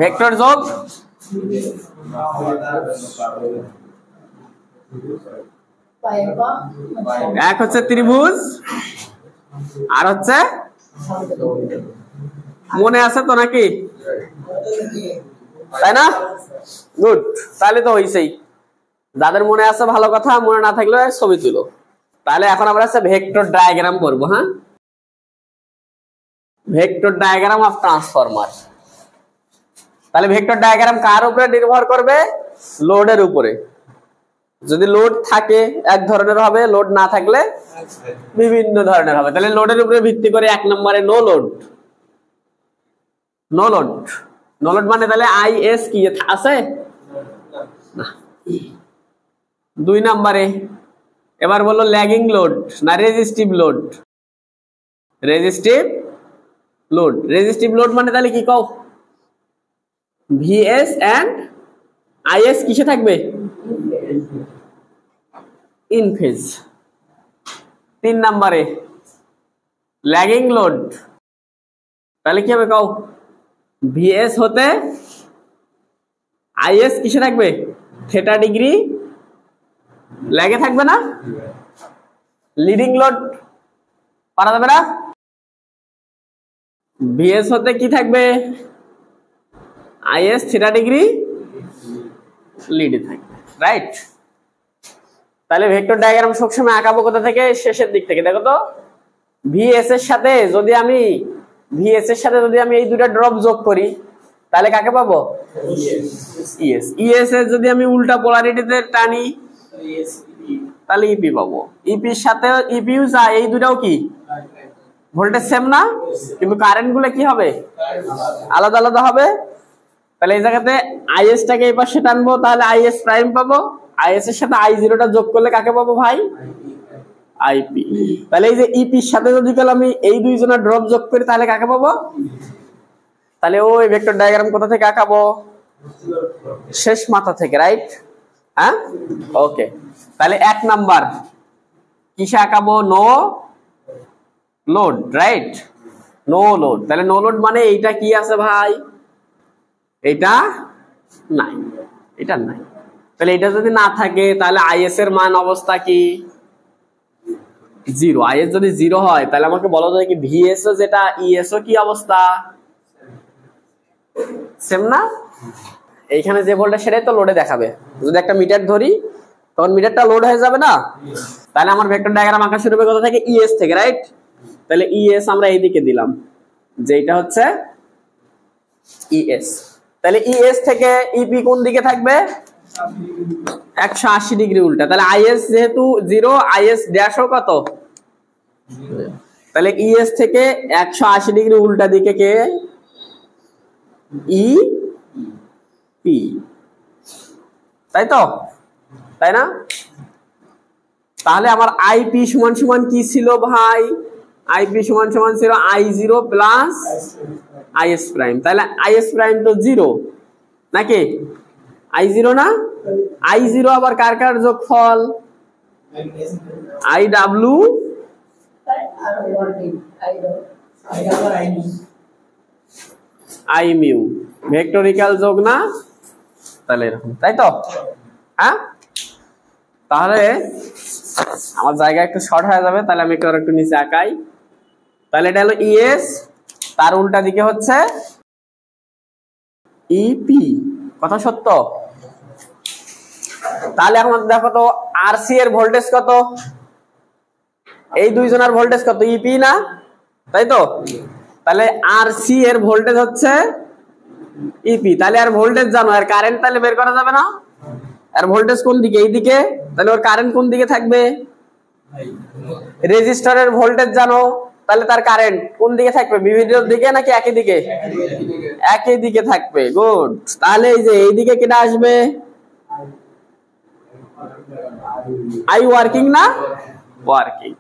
ভেক্টর যোগ এক হচ্ছে ত্রিভুজ, আর হচ্ছে, মনে আছে তো নাকি, তাই না? গুড, তাহলে তো হইছেই। যাদের মনে আছে ভালো কথা, মনে না থাকলে ছবি তুলো। তাহলে এখন আমরা ভেক্টর ডায়াগ্রাম করবো, হ্যাঁ, ভেক্টর ডায়াগ্রাম অফ ট্রান্সফরমার। তাহলে ভেক্টর ডায়াগ্রাম কার উপরে নির্ভর করবে, লোডের উপরে। যদি লোড থাকে এক ধরনের হবে, লোড না থাকলে বিভিন্ন ধরনের হবে। তাহলে লোডের উপরে ভিত্তি করে 1 নম্বরে no load, no load, no load মানে তাহলে আইএস কি আছে না। 2 নম্বরে এবার বললো ল্যাগিং লোড না resistive load, resistive load. Resistive load মানে তাহলে কি কও, ভিএস এন্ড আইএস কিসে থাকবে, ইন ফেজ। 3 নম্বরে ল্যাগিং লোড, তাহলে কি হবে কও, ভিএস হতে আইএস কিসে থাকবে, থিটা ডিগ্রি ল্যাগে থাকবে না। লিডিং লোড পারা যাবে না, ভিএস হতে কি থাকবে, আইএস থিটা ডিগ্রি লিডে থাকবে, রাইট? তাহলে ভেক্টর ডায়াগ্রাম সবসময় আঁকাবো কোথা থেকে? শেষের দিক থেকে। দেখো তো, ভিএস এর সাথে যদি আমি এই দুটো ড্রপ যোগ করি তাহলে কাকে পাবো? ইএস। ইএস এর যদি আমি উল্টা পোলারিটিতে টানি তাহলে ইপি পাবো। ইপির সাথে ইপিউ যা, এই দুটাও কি ভোল্টেজ সেম না, কিন্তু কারেন্ট গুলো কি হবে? আলাদা আলাদা হবে। তাহলে এই জায়গাতে আইএস টাকে এই পাশে টানবো, তাহলে আইএস প্রাইম পাবো। আইএস এর সাথে আই জিরোটা যোগ করলে কাকে পাবো ভাই? আইপি। তাহলে এই যে ইপির সাথে যদি আমি এই দুইজনের ড্রপ যোগ করি তাহলে কাকে পাবো? তাহলে ওই ভেক্টর ডায়াগ্রাম কোথা থেকে আঁকাবো? শেষ মাথা থেকে, রাইট? হ্যাঁ, ওকে। তাহলে 1 নাম্বার কিসে আঁকাবো? No load, right? No load. তাহলে নো লোড মানে এইটা কি আছে ভাই? এইটা নাই, এটা নাই। তাহলে এটা যদি না থাকে তাহলে আইএস এর মান অবস্থা কি? 0। আইএস যদি 0 হয় তাহলে আমাকে বলা যায় কি ভিএস ও যেটা ইএস ও কি অবস্থা? সেম না? এইখানে যে ভোল্টেজ সেটাই তো লোডে দেখাবে। যদি একটা মিটার ধরি তখন মিটারটা লোড হয়ে যাবে না? তাহলে আমার ভেক্টর ডায়াগ্রাম আঁকা শুরু হবে কোথা থেকে? ইএস থেকে, রাইট? তাহলে ইএস আমরা এইদিকে দিলাম, যে এটা হচ্ছে ইএস। তাহলে ইএস থেকে ইপি কোন দিকে থাকবে? 180 ডিগ্রি উল্টা। তাহলে আইএস যেহেতু 0, আইএস ড্যাশও কত? তাহলে ইএস থেকে 180 ডিগ্রি উল্টা দিকে কে? ই পি, তাই তো? তাই না? তাহলে আমার আইপি সমান সমান কি ছিল ভাই? আইপি সমান সমান ছিল I0 প্লাস আইএস প্রাইম। তাহলে আইএস প্রাইম তো 0 নাকি? I0 না? I0 আবার কার কার যোগফল? IW I মিউ, ভেক্টরিক্যাল যোগ না? তাহলে এরকম, তাই তো? হ্যাঁ, তাহলে আমার জায়গা একটু শর্ট হয়ে যাবে, তাহলে আমি একটু নিচে আঁকাই। তাহলে এটা হলো ইএস, তার উল্টা দিকে হচ্ছে ইপি, কথা সত্য? তাহলে এখন দেখো তো আরসি এর ভোল্টেজ কত? এই দুইজনের ভোল্টেজ কত? ইপি না, তাই তো? তাহলে আরসি এর ভোল্টেজ হচ্ছে ইপি। তাহলে আর ভোল্টেজ জানো, আর কারেন্ট তাহলে বের করা যাবে না? আর ভোল্টেজ কোন দিকে? এই দিকে। তাহলে ওর কারেন্ট কোন দিকে থাকবে? রেজিস্টরের ভোল্টেজ জানো, তাহলে তার কারেন্ট কোন দিকে থাকবে? বিভিন্ন দিকে নাকি একই দিকে? একই দিকে থাকবে, গুড। তাহলে এই যে এই দিকে কেটা আসবে? আই ওয়ার্কিং না? ওয়ার্কিং,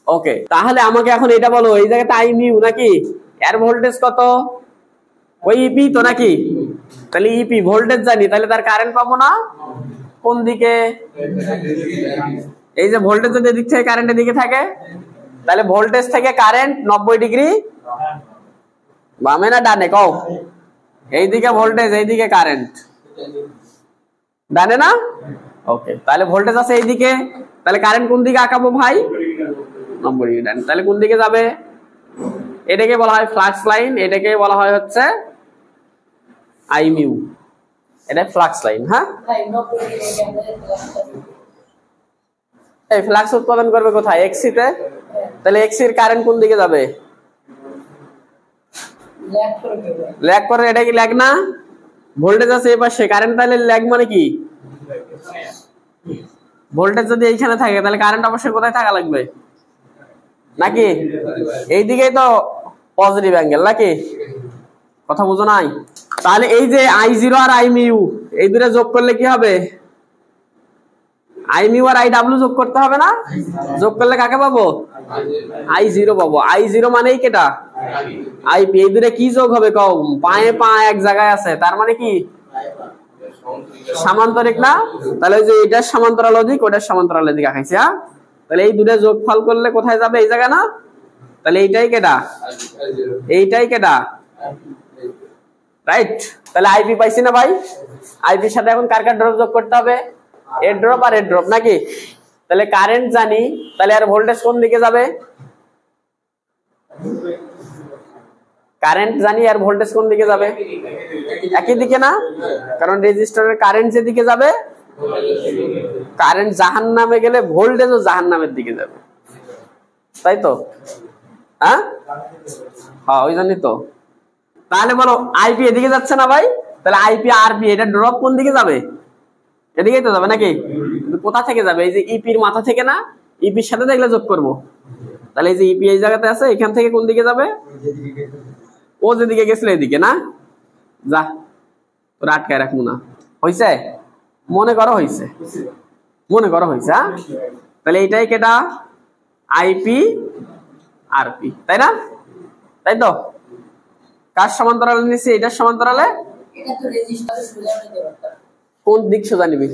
ওকে। তাহলে আমাকে এখন এটা বলো, এই জায়গাতে আই মিউ নাকি? এর ভোল্টেজ কত? ওই ইপি তো নাকি? তাহলে ইপি ভোল্টেজ জানি, তাহলে তার কারেন্ট পাবো না? কোন দিকে? এই যে ভোল্টেজ যদি এদিক থেকে কারেন্টের দিকে থাকে, তাহলে ভোল্টেজ থেকে কারেন্ট 90 ডিগ্রি বামে না ডানে? কও। এইদিকে ভোল্টেজ, এইদিকে কারেন্ট, ডানে না? ওকে। তাহলে ভোল্টেজ আছে এইদিকে, তাহলে কারেন্ট কোন দিকে আঁকাবো ভাই? 90 ডিগ্রি ডানে। তাহলে কোন দিকে যাবে? এটাকে বলা হয় ফ্লাক্স লাইন, এটাকে বলা হয় হচ্ছে আই মিউ, এটা ফ্লাক্স লাইন। হ্যাঁ, এই ফ্লাক্স উৎপাদন করবে কোথায়? এক্সি তে। তাহলে এক্সি এর কারেন্ট কোন দিকে যাবে? ল্যাগ করে। এটা কি ল্যাগ না? ভোল্টেজ আছে এই পাশে, কারেন্ট তাহলে ল্যাগ মানে কি? ভোল্টেজ যদি এইখানে থাকে তাহলে কারেন্ট অবশ্যই কোথায় থাকা লাগবে? নাকি এইদিকেই তো পজিটিভ অ্যাঙ্গেল, নাকি? কথা বুঝো নাই? তাহলে এই যে I0 আর I মিউ এই দুটো যোগ করলে কি হবে? I মিউ আর IW যোগ করতে হবে না? যোগ করলে কাকে পাবো? I0 পাবো। I0 মানেই কেটা? IP। এই দুটো কি যোগ হবে কও? পায়ে পা এক জায়গায় আছে, তার মানে কি সমান্তরিক না? তাহলে ওই যে এটার সমান্তরাল দিক, ওটার সমান্তরাল দিক আঁকাইছি। হ্যাঁ, তাহলে এই দুটো যোগফল করলে কোথায় যাবে? এই জায়গা না? তাহলে এইটাই কেটা? এইটাই কেটা? রাইট। তাহলে আইপি পাইছি না ভাই? আইপির সাথে এখন কার কার ড্রপ যোগ করতে হবে? এর ড্রপ আর এর ড্রপ, নাকি? তাহলে কারেন্ট জানি, তাহলে আর ভোল্টেজ কোন দিকে যাবে? কারেন্ট জানি আর ভোল্টেজ কোন দিকে যাবে, একই দিকে না, কারণ রেজিস্টরের কারেন্ট যেদিকে যাবে, কারেন্ট জাহান্নামে গেলে ভোল্টেজও জাহান্নামের দিকে যাবে, তাই তো? হ্যাঁ, ওই জন্যই তো। তাহলে বলো আইপি এদিকে যাচ্ছে না ভাই, তাহলে আইপি আরপি এটা ড্রপ কোন দিকে যাবে? এদিকেই তো যাবে নাকি? কোথা থেকে যাবে? এই যে ইপির মাথা থেকে না, ইপির সাথে দেখলে যোগ করবো, তাহলে এই যে ইপি এই জায়গাতে আছে, এখান থেকে কোন দিকে যাবে? ও যেদিকে গেছিল এদিকে না, যা তোরা আটকায় রাখবো না। হয়েছে? মনে করো হয়েছে, মনে করো হয়েছে। হ্যাঁ, তাহলে এইটাই কেটা আইপি আরপি, তাই না? তাই তো? কার সমান্তরালে নিচ্ছি? এটার সমান্তরালে। এটা তো রেজিস্টারে সোজা নিতে পারতাম। কোন দিক সোজা নিবি?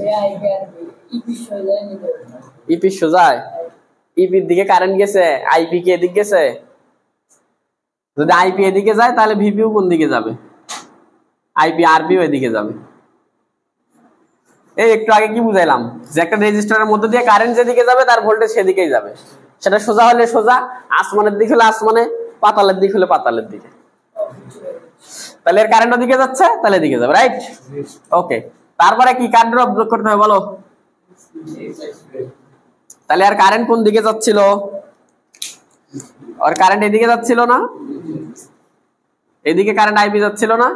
ইপি সোজা নিতে পারতাম। ইপি সোজায়? ইপির দিকে কারেন্ট গেছে, আইপি কি এদিকে গেছে? যদি আইপি এদিকে যায় তাহলে ভিপিও কোন দিকে যাবে? আইপি আরপিও এদিকে যাবে। এই একটু আগে কি বুঝাইলাম যে একটা রেজিস্টারের মধ্যে দিয়ে কারেন্ট যেদিকে যাবে তার ভোল্টেজ সেদিকেই যাবে। সেটা সোজা হলে সোজা, আসমানের দিক হলে আসমানে, পাতালের দিক হলে পাতালের দিকে। তাহলে এর কারেন্ট ওদিকে যাচ্ছে, তাহলে এদিকে যাবে, রাইট? ওকে, তারপরে কি কার ড্রপ যোগ করতে হবে বলো? তাহলে আর কারেন্ট কোন দিকে যাচ্ছিল? আর কারেন্ট এদিকে যাচ্ছিল না, এদিকে কারেন্ট আইপি যাচ্ছিল না,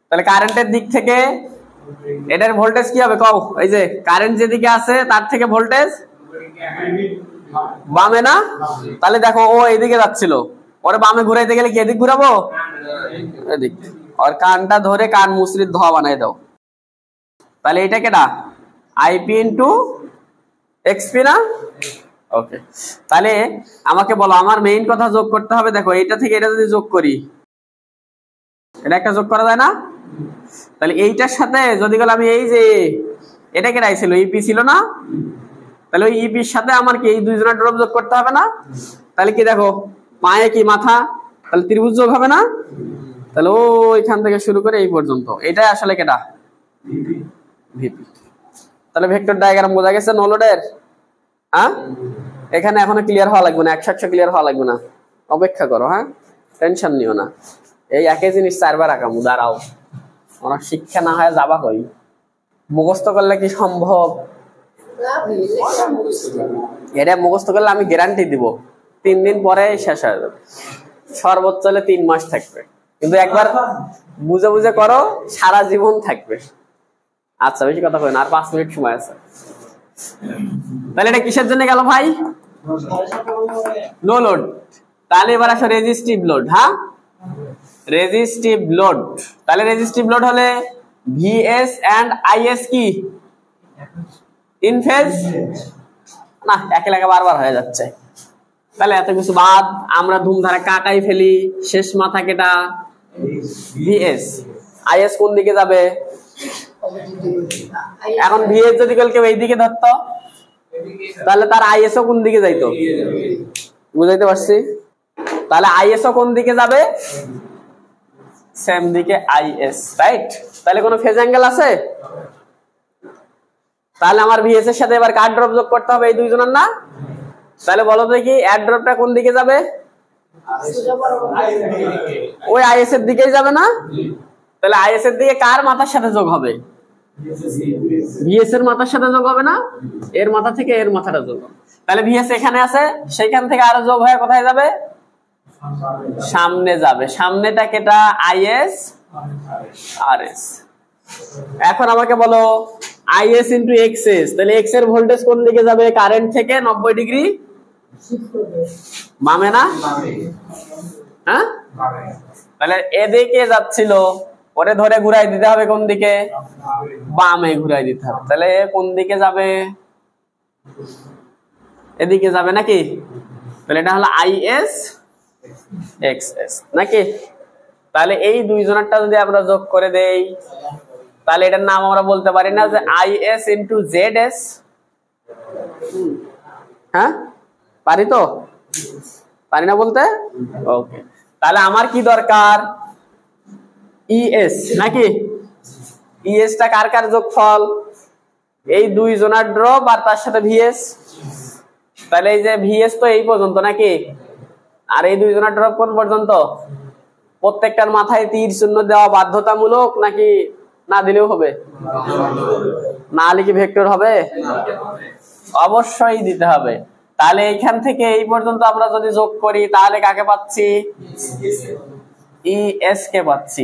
তাহলে কারেন্টের দিক থেকে এটার ভোল্টেজ কি হবে কও? এই যে কারেন্ট যেদিকে আছে তার থেকে ভোল্টেজ বামে না, তাহলে দেখো ও এদিকে যাচ্ছিল, ওরে বামে ঘুরাইতে গেলে কি এদিক ঘুরাবো? এদিক। আর কানটা ধরে কান মুসরির ধোয়া বানাই দাও, তাহলে এটা কেটা আইপি ইন্টু এক্সপি না? ওকে, তাহলে আমাকে বলো আমার মেইন কথা যোগ করতে হবে। দেখো এটা থেকে এটা যদি যোগ করি, এটা একটা যোগ করা যায় না? তাহলে এইটার সাথে যদি গেল আমি এই যে এটা কেটাই ছিল, ইপি ছিল না, তাহলে ওই ইপির সাথে আমার কি এই দুইজনের ড্রপ যোগ করতে হবে না? তাহলে কি দেখো পায়ে কি মাথা, তাহলে ত্রিভুজ যোগ হবে না? তাহলে ওইখান থেকে শুরু করে এই পর্যন্ত, এটাই আসলে কেটা ভিপি। তাহলে ভেক্টর ডায়াগ্রাম বোঝা গেছে নো লোডের? হ্যাঁ, এখানে এখনো ক্লিয়ার হওয়া লাগবে না, 100 ক্লিয়ার হওয়া লাগবে না, অপেক্ষা করো। হ্যাঁ, টেনশন নিও না, এই একই জিনিস 4 বার আঁকামু, দাঁড়াও। আমার শিক্ষা না হয় যাবা কই, মুখস্থ করলে কি সম্ভব? এটা মুখস্থ করলে আমি গ্যারান্টি দিব 3 দিন পরে শেষ হয়ে যাবে, সর্বোচ্চ হলে 3 মাস থাকবে, কিন্তু একবার বুঝে বুঝে করো সারা জীবন থাকবে। আচ্ছা বেশি কথা কই না, আর 5 মিনিট সময় আছে। তাহলে এটা কিসের জন্য গেল ভাই? No load. তাহলে এবার আসো রেজিস্টিভ লোড। হ্যাঁ, রেজিস্টিভ লোড। তাহলে রেজিস্টিভ লোড হলে ভিএস এন্ড আইএস কি ইন ফেজ না? একে লেখা বারবার হয়ে যাচ্ছে, তাহলে এত কিছু বাদ আমরা ধুমধারা কাটাই ফেলি। শেষ মাথা কেটা ভিএস, আইএস কোন দিকে যাবে? এখন ভিএস যদি কেউ এইদিকে ধরতো তাহলে তার আইএসও কোন দিকে যাইতো? বুঝাইতে পারছি? তাহলে আইএসও কোন দিকে যাবে? সেম দিকে আইএস, রাইট? তাহলে কোনো ফেজ অ্যাঙ্গেল আছে? তাহলে আমার ভিএস এর সাথে এবার কার ড্রপ যোগ করতে হবে? এই দুইজনের না? তাহলে বলো তো কি এয়ার ড্রপটা কোন দিকে যাবে? ওই আইএস এর দিকেই যাবে না? তাহলে আইএস এর দিকে কার মাথার সাথে যোগ হবে? ভিএস এর মাথার সাথে যোগ হবে না? এর মাথা থেকে এর মাথাটা যোগ হবে। তাহলে ভিএস এখানে আছে, সেইখান থেকে আরো যোগ হয়ে কোথায় যাবে? সামনে যাবে। সামনেটা কেটা আইএস আরএস। এখন আমাকে বলো আইএস ইন্টু এক্সএস, তাহলে এক্স এর ভোল্টেজ কোন দিকে যাবে? কারেন্ট থেকে 90 ডিগ্রি বামে না? হ্যাঁ, তাহলে এদিকে যাচ্ছিল, ওরে ধরে ঘুরাই দিতে হবে কোন দিকে? বামে ঘুরাই দিতে হবে। তাহলে কোন দিকে যাবে? এদিকে যাবে নাকি? তাহলে এটা হলো আইএস এক্সএস নাকি? তাহলে এই দুইজনেরটা যদি আমরা যোগ করে দেই তাহলে এটার নাম আমরা বলতে পারি না যে আইএস ইন্টু জেড এস? হ্যাঁ, পারি তো? পারি না বলতে? ওকে, তাহলে আমার কি দরকার? ইএস নাকি? ইএস টা কার কার যোগফল? এই দুইজনের ড্রপ আর তার সাথে ভিএস। তাহলে এই যে ভিএস তো এই পর্যন্ত নাকি, আর এই দুইজনের ড্রপ কোন পর্যন্ত? প্রত্যেকটার মাথায় তীর চিহ্ন দেওয়া বাধ্যতামূলক নাকি না দিলেও হবে? না হলে কি ভেক্টর হবে? অবশ্যই দিতে হবে। তাহলে এইখান থেকে এই পর্যন্ত আমরা যদি যোগ করি তাহলে কাকে পাচ্ছি? ES কে পাচ্ছি।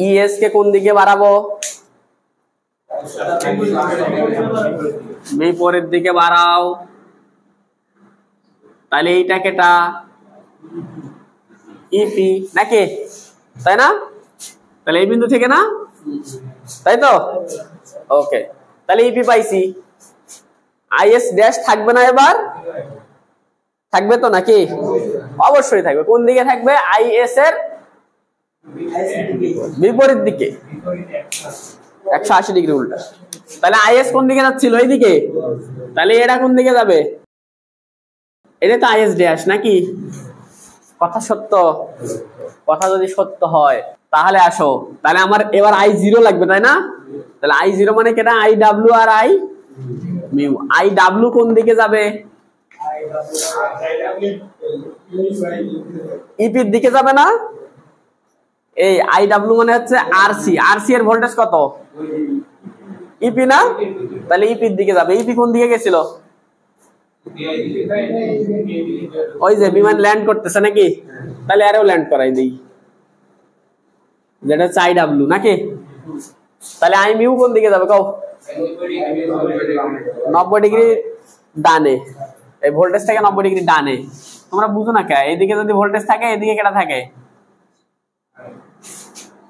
ES কে কোন দিকে বাড়াবো? বিপরীত দিকে বাড়াও। তাহলে এইটা কেটা? EP নাকি, তাই না? তাহলে এই বিন্দু থেকে না, তাই তো? ওকে, তাহলে EP পাইছি। IS ড্যাশ থাকবে না এবার? থাকবে তো নাকি? অবশ্যই থাকবে। কোন দিকে থাকবে? IS এর বিপরীত দিকে, 180 ডিগ্রি উল্টা। তাহলে IS কোন দিকে যাচ্ছিল? এইদিকে। তাহলে এটা কোন দিকে যাবে? এটা তো IS ড্যাশ নাকি? কথা সত্য? কথা যদি সত্য হয় তাহলে আসো, তাহলে আমার এবার I0 লাগবে, তাই না? তাহলে I0 মানে কেটা? IW আর I মিউ। IW কোন দিকে যাবে? EP এর দিকে যাবে না? এই IW মানে হচ্ছে RC। RC এর ভোল্টেজ কত? EP না? তাহলে EP এর দিকে যাবে। EP কোন দিকে গেছিল? ওই যে বিমান ল্যান্ড করতেছে নাকি? তাহলে আরও ল্যান্ড করাই দিই, যেটা হচ্ছে IW নাকি? তাহলে I মিউ কোন দিকে যাবে কও? 90 ডিগ্রি ডানে। এই ভোল্টেজ থেকে 90 ডিগ্রি ডানে। তোমরা বুঝো না কে? এইদিকে যদি ভোল্টেজ থাকে এদিকে কেটা থাকে?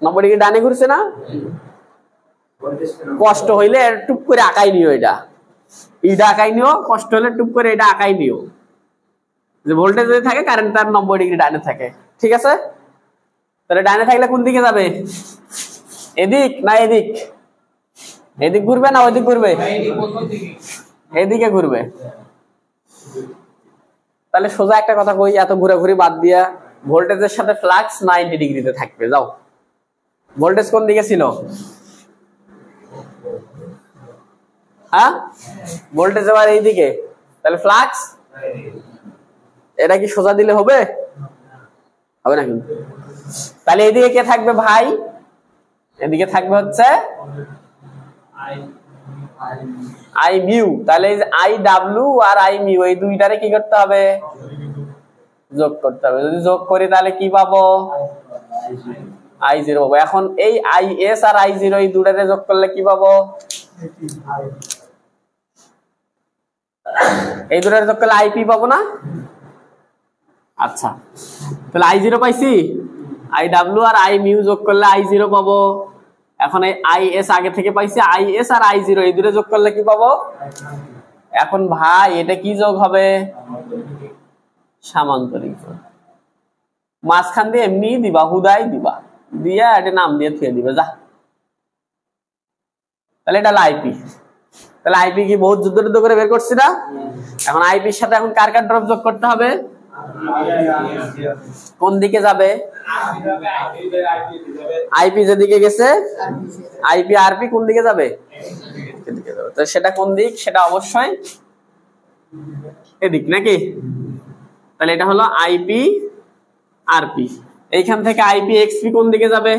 90 ডিগ্রি ডানে ঘুরছে না? কষ্ট হইলে টুপ করে আঁকাই নিও, এটা আঁকাই নিও। কষ্ট হলে টুপ করে এটা আঁকাই নিও, যে ভোল্টেজ যদি থাকে কারেন্ট তার 90 ডিগ্রি ডানে থাকে। ঠিক আছে? তাহলে ডানে থাকলে কোন দিকে যাবে? এদিক না এদিক? এদিক ঘুরবে না ওইদিক ঘুরবে? এদিকে ঘুরবে। তাহলে সোজা একটা কথা কই, এত ঘুরাঘুরি বাদ দিয়া ভোল্টেজের সাথে ফ্লাক্স 90 ডিগ্রিতে থাকবে। যাও, ভোল্টেজ কোন দিকে ছিল? হ্যাঁ, ভোল্টেজ এবার এইদিকে, তাহলে ফ্লাক্স এটা কি সোজা দিলে হবে? হবে না কিন্তু। তাহলে এদিকে কে থাকবে ভাই? এদিকে থাকবে হচ্ছে I মিউ। তাহলে IW আর I মিউ এই দুইটারে কি করতে হবে? যোগ করতে হবে। যদি যোগ করি তাহলে কি পাবো? I0 পাবো। এখন এই IS আর I0 এই দুটারে যোগ করলে কি পাবো? এই দুটারে যোগ করলে IP পাবো না? আচ্ছা, তাহলে I0 পাইছি। IW আর I মিউ যোগ করলে I0 পাবো। এখন এই IS আগে থেকে পাইছি, IS আর I0 এই দুটো যোগ করলে কি পাবো? এখন ভাই এটা কি যোগ হবে? সামান্তরিক যোগ। মাঝখান দিয়ে এমনি দিবা, হুদাই দিবা, দিয়া এটা নাম দিয়ে থুয়ে দিবা, যা। তাহলে এটা IP। তাহলে IP কি বহুত যুদ্ধ করে বের করছি না? এখন IP এর সাথে এখন কার কার ড্রপ যোগ করতে হবে? কোন দিকে যাবে? IP যেদিকে গেছে, IP RP কোন দিকে যাবে? এদিকে যাবে। তো সেটা কোন দিক? সেটা অবশ্যই এদিক নাকি? তাহলে এটা হলো IP RP। এইখান থেকে IP XP কোন দিকে যাবে?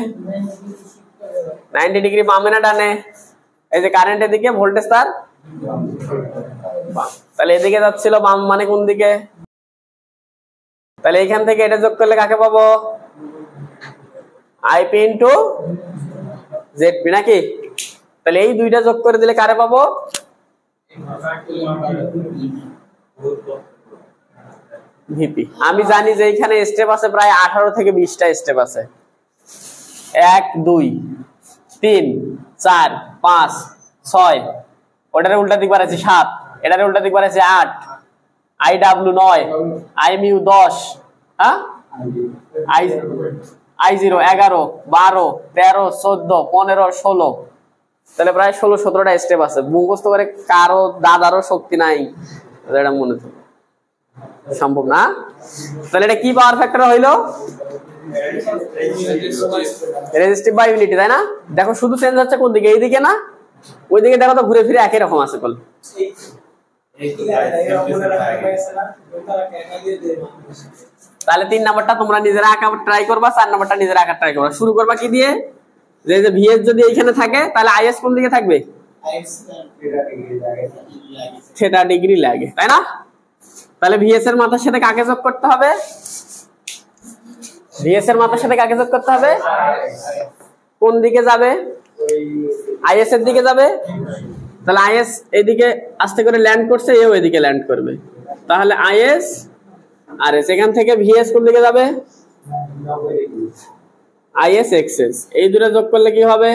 90 ডিগ্রি বামে না ডানে? এই যে কারেন্টের দিকে, ভোল্টেজ তার বাম। তাহলে এদিকে যাচ্ছিল বাম, মানে কোন দিকে? তাহলে এইখান থেকে এটা যোগ করলে কাকে পাবো? IP ইন্টু ZP নাকি? তাহলে এই দুইটা যোগ করে দিলে কারে পাবো? VP। আমি জানি যে এখানে স্টেপ আছে প্রায় 18 থেকে 20টা স্টেপ আছে। 1 2 3 4 5 6, ওটারে উল্টা দিক বাড়াইছি 7, এটারে উল্টা দিক বাড়াইছি 8, IW 9, I মিউ 10, হ্যাঁ, I0 11, 12, 13, 14, 15, 16। তাহলে প্রায় 16-17টা স্টেপ আছে। মুখস্থ করে কারো দাদারও শক্তি নাই, এটা মনে থাকে সম্ভব না। তাহলে এটা কি পাওয়ার ফ্যাক্টর হইলো? রেজিস্টিভ বাই ইউনিটি, তাই না? দেখো শুধু চেঞ্জ হচ্ছে কোন দিকে? এইদিকে না ওইদিকে? দেখো তো ঘুরে ফিরে একই রকম আছে কল। তাহলে 3 নাম্বারটা তোমরা নিজেরা আঁকা ট্রাই করবা, 4 নাম্বারটা নিজেরা আঁকা ট্রাই করবা। শুরু করবা কি দিয়ে, যে ভিএস যদি এইখানে থাকে তাহলে আইএস কোন দিকে থাকবে, থিটা ডিগ্রি লাগে, তাই না? তাহলে ভিএস এর মাথার সাথে কাকে যোগ করতে হবে, ভিএস এর মাথার সাথে কাকে যোগ করতে হবে, কোন দিকে যাবে, আইএস এর দিকে যাবে। তাহলে আইএস এইদিকে আস্তে করে ল্যান্ড করছে, এও এদিকে ল্যান্ড করবে, তাহলে আইএস আর এস। এখান থেকে ভিএস কোন দিকে যাবে, আইএস এক্সএস, এই দুটো যোগ করলে কি হবে,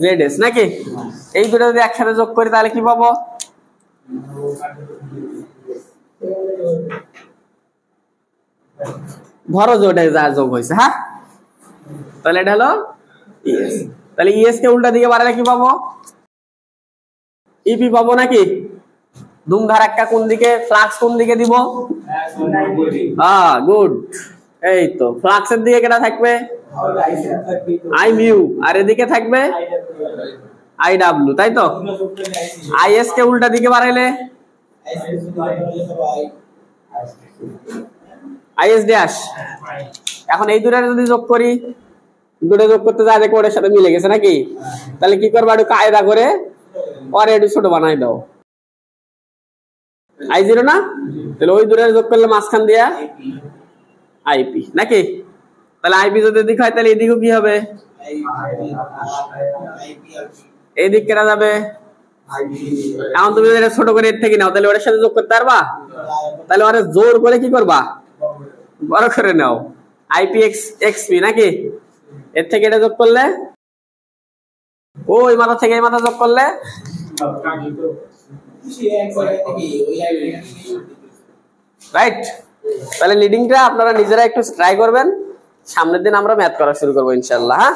জেডএস নাকি? এই দুটো যদি একসাথে যোগ করি তাহলে কি পাবো, ধরো যে ওটা যা যোগ হয়েছে, হ্যাঁ, তাহলে এটা হলো ইএস। তাহলে ইএস কে উল্টা দিকে বাড়ালে কি পাবো, ইপি পাবো নাকি? ধুমধার একটা কোন দিকে, ফ্লাক্স কোন দিকে দিব, হ্যাঁ গুড, এই তো ফ্লাক্সের দিকে কেটা থাকবে, আই মিউ, আর এদিকে থাকবে আই ডাব্লিউ, তাই তো? আইএস কে উল্টা দিকে বাড়াইলে আইএস ড্যাশ। এখন এই দুটার যদি যোগ করি, দুটো যোগ করতে যা দেখো ওটার সাথে মিলে গেছে নাকি? তাহলে কি করবা, একটু কায়দা করে পরে একটু ছোট বানাই দাও, আই জিরো না? তাহলে ওই দুটার যোগ করলে মাঝখান দিয়া আইপি নাকি? তাহলে আইপি যদি এদিক হয় তাহলে এদিকেও কি হবে, এই দিক কেনা যাবে। এখন তুমি যদি ছোট করে এর থেকে নাও তাহলে ওর সাথে যোগ করতে পারবা? তাহলে ওরা জোর করে কি করবা, বড় করে নাও, আইপি এক্স এক্সপি নাকি? এর থেকে এটা যোগ করলে, ওই মাথা থেকে এই মাথা যোগ করলে, রাইট? তাহলে লিডিংটা আপনারা নিজেরা একটু ট্রাই করবেন, সামনের দিন আমরা ম্যাথ করা শুরু করবো ইনশাল্লাহ, হ্যাঁ।